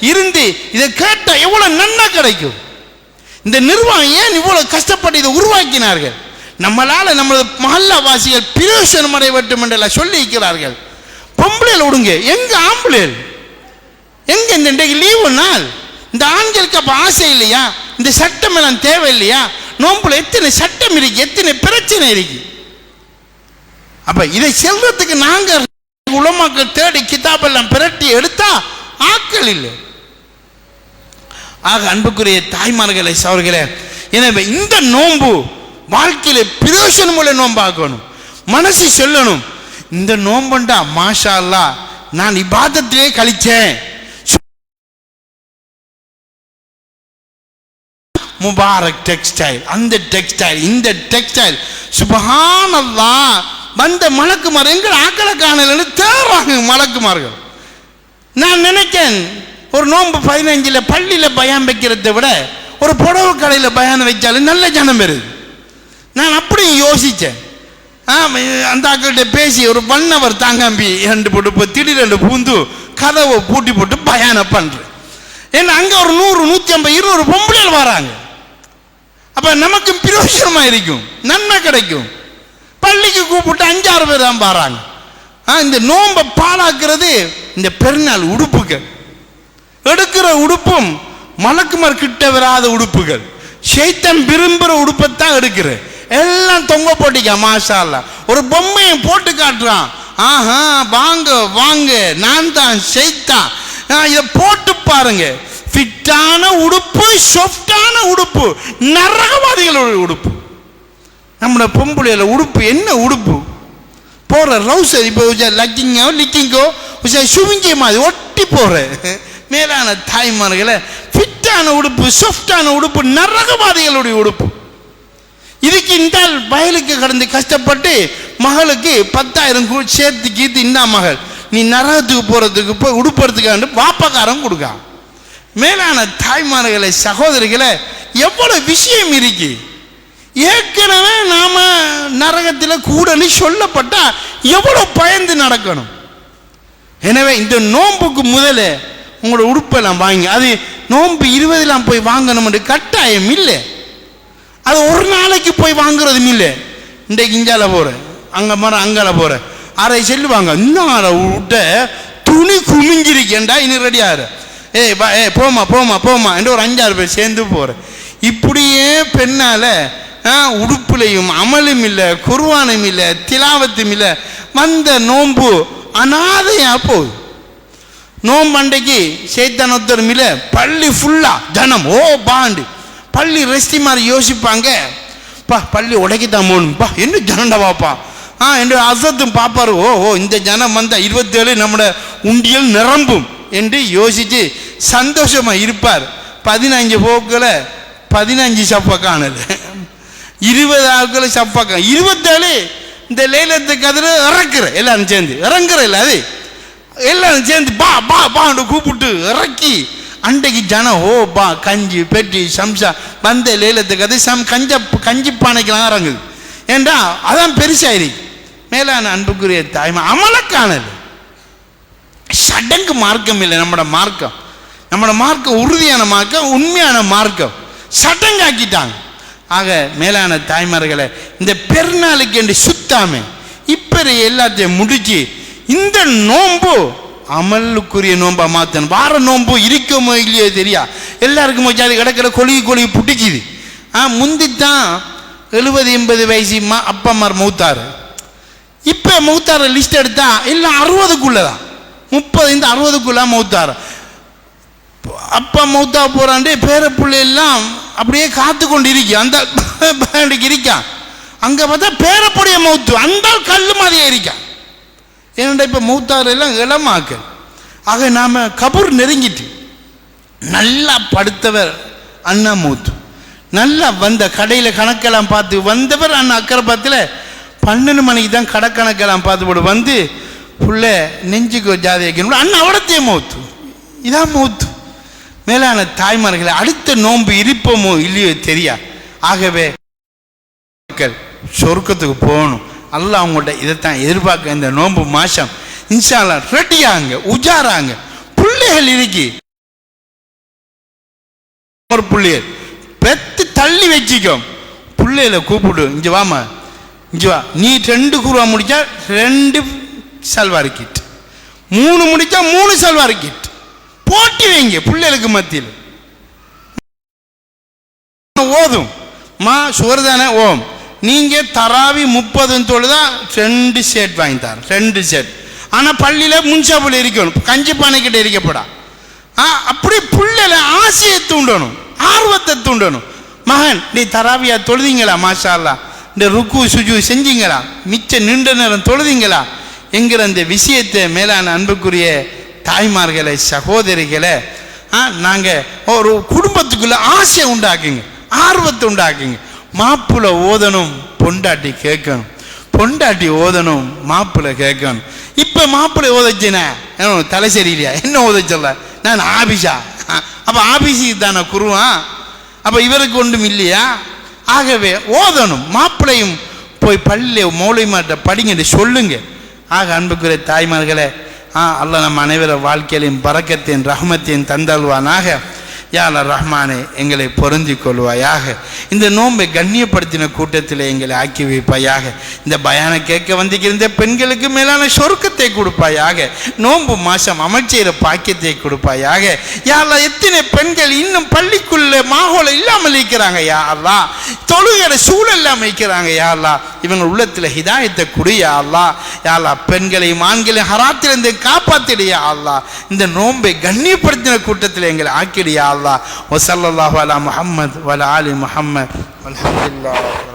Speaker 1: இருந்து இதை கேட்டா எவ்வளவு நன்மை கிடைக்கும். இந்த நிர்வாகம் ஏன் இவ்வளவு கஷ்டப்பட்டு இதை உருவாக்கினார்கள்? நம்மளால நமது மஹல்லா வாசிகள் பிரயோஜனம் அடைய வேண்டும் என்று சொல்லி இருக்கிறார்கள். பொம்பளையில் விடுங்க, எங்க ஆம்பளையில் எங்க? இந்த லீவு நாள் இந்த ஆண்களுக்கு அப்ப ஆசை இல்லையா? இந்த சட்டம் எல்லாம் தேவை இல்லையா? நோம்புல எத்தனை சட்டம் இருக்கு, எத்தனை பிரச்சனை இருக்கு. அப்ப இதை செல்றதுக்கு நாங்க உலமாக்கள் தேடி கிதாபெல்லாம் பிரட்டி எடுத்தா ஆக்கள் இல்லை. ஆக அன்புக்குரிய தாய்மார்களே, சகோதரர்களே, எனவே இந்த நோன்பு வாழ்க்கையில பிரயோஜனம் உள்ள நோம்பாக்கணும். மனசு சொல்லணும், இந்த நோம்புண்டா மாஷா அல்லாஹ் நான் இபாதத்திலே கழிச்சேன். முபாரக் டெக்ஸ்டைல், அந்த டெக்ஸ்டைல், இந்த டெக்ஸ்டைல், சுப்ஹானல்லாஹ். வந்த மலக்குமார் எங்கள் ஆக்களை காணலன்னு தேடுறாங்க மலக்குமார்கள். நான் நினைக்கிறேன், ஒரு நோன்பு 15 பள்ளியில் பயான் வைக்கிறத விட ஒரு புடவை கடையில் பயான் வைச்சாலும் நல்ல ஜனம் வருது. நான் அப்படி யோசித்தேன். அந்த ஆக்கள்கிட்ட பேசி ஒரு 1 hour தாங்காம்பி 2 போட்டு இப்போ திடீரெண்டு பூந்து கதவை பூட்டி போட்டு பயானை பண்ணுறேன். ஏன்னா அங்கே ஒரு 100, 150, 200 பொம்பளைகள் வராங்க. அப்போ நமக்கு பிரயோஜனமாக இருக்கும், நன்மை கிடைக்கும். பள்ளிக்கு கூப்பிட்டு 5-6 பேர் தான் பாராங்க. இந்த நோம்பை பாழாக்குறது இந்த பெருநாள் உடுப்புகள், எடுக்கிற உடுப்பும் மலக்குமார் கிட்ட வராத உடுப்புகள், ஷைத்தான் விரும்புகிற உடுப்பைத்தான் எடுக்கிற எல்லாம் தொங்க போட்டிக்க. மாஷா அல்லாஹ் ஒரு பொம்மையை போட்டு காட்டுறான். ஆஹா வாங்க வாங்க, நான் தான் ஷைத்தான், இதை போட்டு பாருங்க. ஃபிட்டான உடுப்பு, சாஃப்டான உடுப்பு, நரகவாதிகளுடைய உடுப்பு. நம்மளோட பொம்பளையில உடுப்பு என்ன உடுப்பு போற ரவுசர் இப்போ லக்கிங்கோ லிக்கிங்கோ சுவிங்க மாதிரி ஒட்டி போற. மேலான தாய்மார்களை, ஃபிட்டான உடுப்பு, சாஃப்டான உடுப்பு, நரகவாதிகளுடைய உடுப்பு. இதுக்கு இந்த வயலுக்கு கடந்து கஷ்டப்பட்டு மகளுக்கு 10,000 சேர்த்து கீத்து, இந்த மகள் நீ நரகத்துக்கு போறதுக்கு போய் உடுப்புறதுக்காண்டு வாப்பக்காரன் கொடுக்க. மேலான தாய்மார்களை, சகோதரிகளை, எவ்வளவு விஷயம் இருக்கு. ஏற்கனவே நாம நரகத்தில் கூடன்னு சொல்லப்பட்டா எவ்வளவு பயந்து நடக்கணும். எனவே இந்த நோன்புக்கு முதல்ல உங்களோட உடுப்பெல்லாம் வாங்கி, அது நோன்பு 20 போய் வாங்கணும் கட்டாயம் இல்லை. அது ஒரு நாளைக்கு போய் வாங்குறதும் இல்லை. இன்றைக்கு இஞ்சால போற, அங்க மரம் அங்கால போற, அரை சொல்லுவாங்க இன்னும் விட்ட துணி குமிஞ்சிருக்கேன்டா இனி ரெடியாரு, போமா போமா போமா என்று ஒரு 5-6 பேர் சேர்ந்து போற. இப்படியே பெண்ணால உடுப்புலையும் அமலும் இல்லை, குர்ஆனும் இல்லை, திலாவத்தும் இல்லை. வந்த நோன்பு அனாதையா போகுது. நோம்பு அண்டைக்கு சைத்தானத்தரும் இல்லை, பள்ளி ஃபுல்லா ஜனம் ஓ பாண்டு. பள்ளி ரெஸ்டி மாதிரி யோசிப்பாங்க, பா பள்ளி உடைக்கத்தான் போகணும்பா, என்ன ஜனண்டா வாப்பா என்று அசத்தும் பார்ப்பாரு. ஓ இந்த ஜனம் வந்தா 27 நம்மளோட உண்டியல் நிரம்பும் என்று யோசிச்சு சந்தோஷமா இருப்பார். 15 போக்களை 15 சப்பா காணல, 20 ஆட்களை சப்பா காண, 27 இந்த லைலத்து கதிர இறக்குற எல்லாரும் சேர்ந்து இறங்குற இல்லை, அது எல்லாரும் சேர்ந்து பா பா பாண்டு கூப்பிட்டு இறக்கி அன்றைக்கு ஜனம் ஓ பா கஞ்சி பெட்டி சம்சா வந்த லேலத்துக்கு அது கஞ்சி பானைக்கெல்லாம் இறங்குது. ஏண்டா அதான் பெருசாயிருக்கு. மேலான அன்புக்குரிய தாய்மா அமலக்கானது சடங்கு மார்க்கம் இல்லை. நம்மளோட மார்க்கம் உறுதியான மார்க்கம், உண்மையான மார்க்கம். சடங்காக்கிட்டாங்க. ஆக மேலான தாய்மார்களை இந்த பெருநாளுக்கு என்று சுத்தாம இப்ப எல்லாத்தையும் முடிச்சு இந்த நோன்பு அமலுக்குரிய நோன்பா மாத்தணும். வார நோன்பு இருக்குமோ இல்லையோ தெரியா, எல்லாருக்கும் அது கிடக்கிற கொழுகி பிடிக்குது. முந்தித்தான் 70-80 வயசு அப்பா அம்மா மௌத்தாரு. இப்ப மௌத்தார லிஸ்ட் எடுத்தா எல்லாம் 60க்குள்ளதான், 30-60க்குள்ள மௌத்தாரு. அப்பா மௌத்தா போறாண்டு பேர பிள்ளை எல்லாம் அப்படியே காத்து கொண்டு இருக்கா. அந்த இருக்கா அங்க பார்த்தா பேரப்புடைய மௌத்து அந்த கல்லு மாதிரியே இருக்கா. ஏன்னா இப்ப மௌத்தாறு எல்லாம் இளமாக்க. ஆக நாம கபூர் நெருங்கிட்டு நல்லா படுத்தவர் அண்ணா மௌத்து, நல்லா வந்த கடையில கணக்கெல்லாம் பார்த்து வந்தவர் அண்ணா அக்கரப்பாத்தில் 12 மணிக்கு தான் கடை கணக்கெல்லாம் பார்த்து போட்டு வந்து புள்ள நெஞ்சுக்கு ஜாதி வைக்கணும். அண்ணா அவடத்தையே மௌத்து, இதான் மௌத்து. மேலான தாய்மார்களை அடுத்த நோன்பு இருப்போமோ இல்லையோ தெரியா. ஆகவே சொர்க்கத்துக்கு போகணும். அல்லாஹ் அவங்கள்ட்ட இதைத்தான் எதிர்பார்க்க. இந்த நோன்பு மாசம் இன்ஷா அல்லாஹ் ரெடியாங்க, உஜாராங்க. பிள்ளைகள் இருக்கி ஒரு பிள்ளைகள் பெத்து தள்ளி வச்சுக்கோ. பிள்ளைகளை கூப்பிடு, இங்க வாமா, இங்க வா. நீ 2 குருவா முடிச்சா 2 சல்வார் கிட், 3 முடிச்சா 3 சல்வார் கிட் போட்டி வைங்க. பிள்ளைகளுக்கு மத்தியில் ஓதும் மா சுவர்தானே ஓம். நீங்க தராவி 30 தொழுதா 2 செட் வாங்கி தர, 2 செட். ஆனா பள்ளியில முன்சாப்புல இருக்கணும், கஞ்சி பானை கிட்ட இருக்கப்படா. அப்படி பிள்ளைல ஆசையை தூண்டணும், ஆர்வத்தை தூண்டணும். மகன் நீ தராவியா தொழுதிங்களா, மாஷா அல்லாஹ், இந்த ருக்கு சுஜு செஞ்சீங்களா, மிச்ச நீண்ட நேரம் தொழுதிங்களா என்கிற அந்த விஷயத்தை மேலான அன்புக்குரிய தாய்மார்களை சகோதரிகளை நாங்க ஒரு குடும்பத்துக்குள்ள ஆசையை உண்டாக்குங்க, ஆர்வத்தை உண்டாக்குங்க. மாப்பிள்ளை ஓதணும், பொண்டாட்டி கேட்கணும், பொண்டாட்டி ஓதணும், மாப்பிள்ளை கேட்கணும். இப்ப மாப்பிள்ளை ஓதச்சுனா தலை சரியில்லையா, என்ன ஓதச்சல்ல, நான் ஆபிஷா, அப்ப ஆபிஷுக்கு தானே குருவான், அப்ப இவருக்கு ஒன்றும் இல்லையா. ஆகவே ஓதணும். மாப்பிள்ளையும் போய் பள்ளியில மௌலிமாட்ட படிங்க சொல்லுங்க. ஆக அன்புக்குரிய தாய்மார்களை அல்லாஹ் நம் அனைவர வாழ்க்கையிலும் பரக்கத்தின் ரஹ்மத்தின் தந்தல்வானாக. யா அல்லாஹ் ரஹ்மானே எங்களை பொருந்தி கொள்வாயாக. இந்த நோன்பை கண்ணியப்படுத்தின கூட்டத்தில் எங்களை ஆக்கி வைப்பாயாக. இந்த பயானை கேட்க வந்திருந்த பெண்களுக்கு மேலான சொர்க்கத்தை கொடுப்பாயாக. நோன்பு மாசம் அமைச்சர பாக்கியத்தை கொடுப்பாயாக. யா அல்லாஹ் எத்தனை பெண்கள் இன்னும் பள்ளிக்குள்ள மாஹோல இல்லாமல் இருக்கிறாங்க யா அல்லாஹ், தொழுகிற சூழல் இல்லாமல் இருக்கிறாங்க யா அல்லாஹ், இவங்க உள்ளத்துல ஹிதாயத்தை குடி யா அல்லாஹ். யா அல்லாஹ் பெண்களையும் ஆண்களையும் ஹராத்திலிருந்து காப்பாத்திடு யா அல்லாஹ். இந்த நோன்பை கண்ணியப்படுத்தின கூட்டத்தில் எங்களை ஆக்கிடு யா அல்லாஹ். வஸல்லல்லாஹு அலா முஹம்மத் வ அலா ஆலி முஹம்மத் வல்ஹம்துலில்லாஹ்.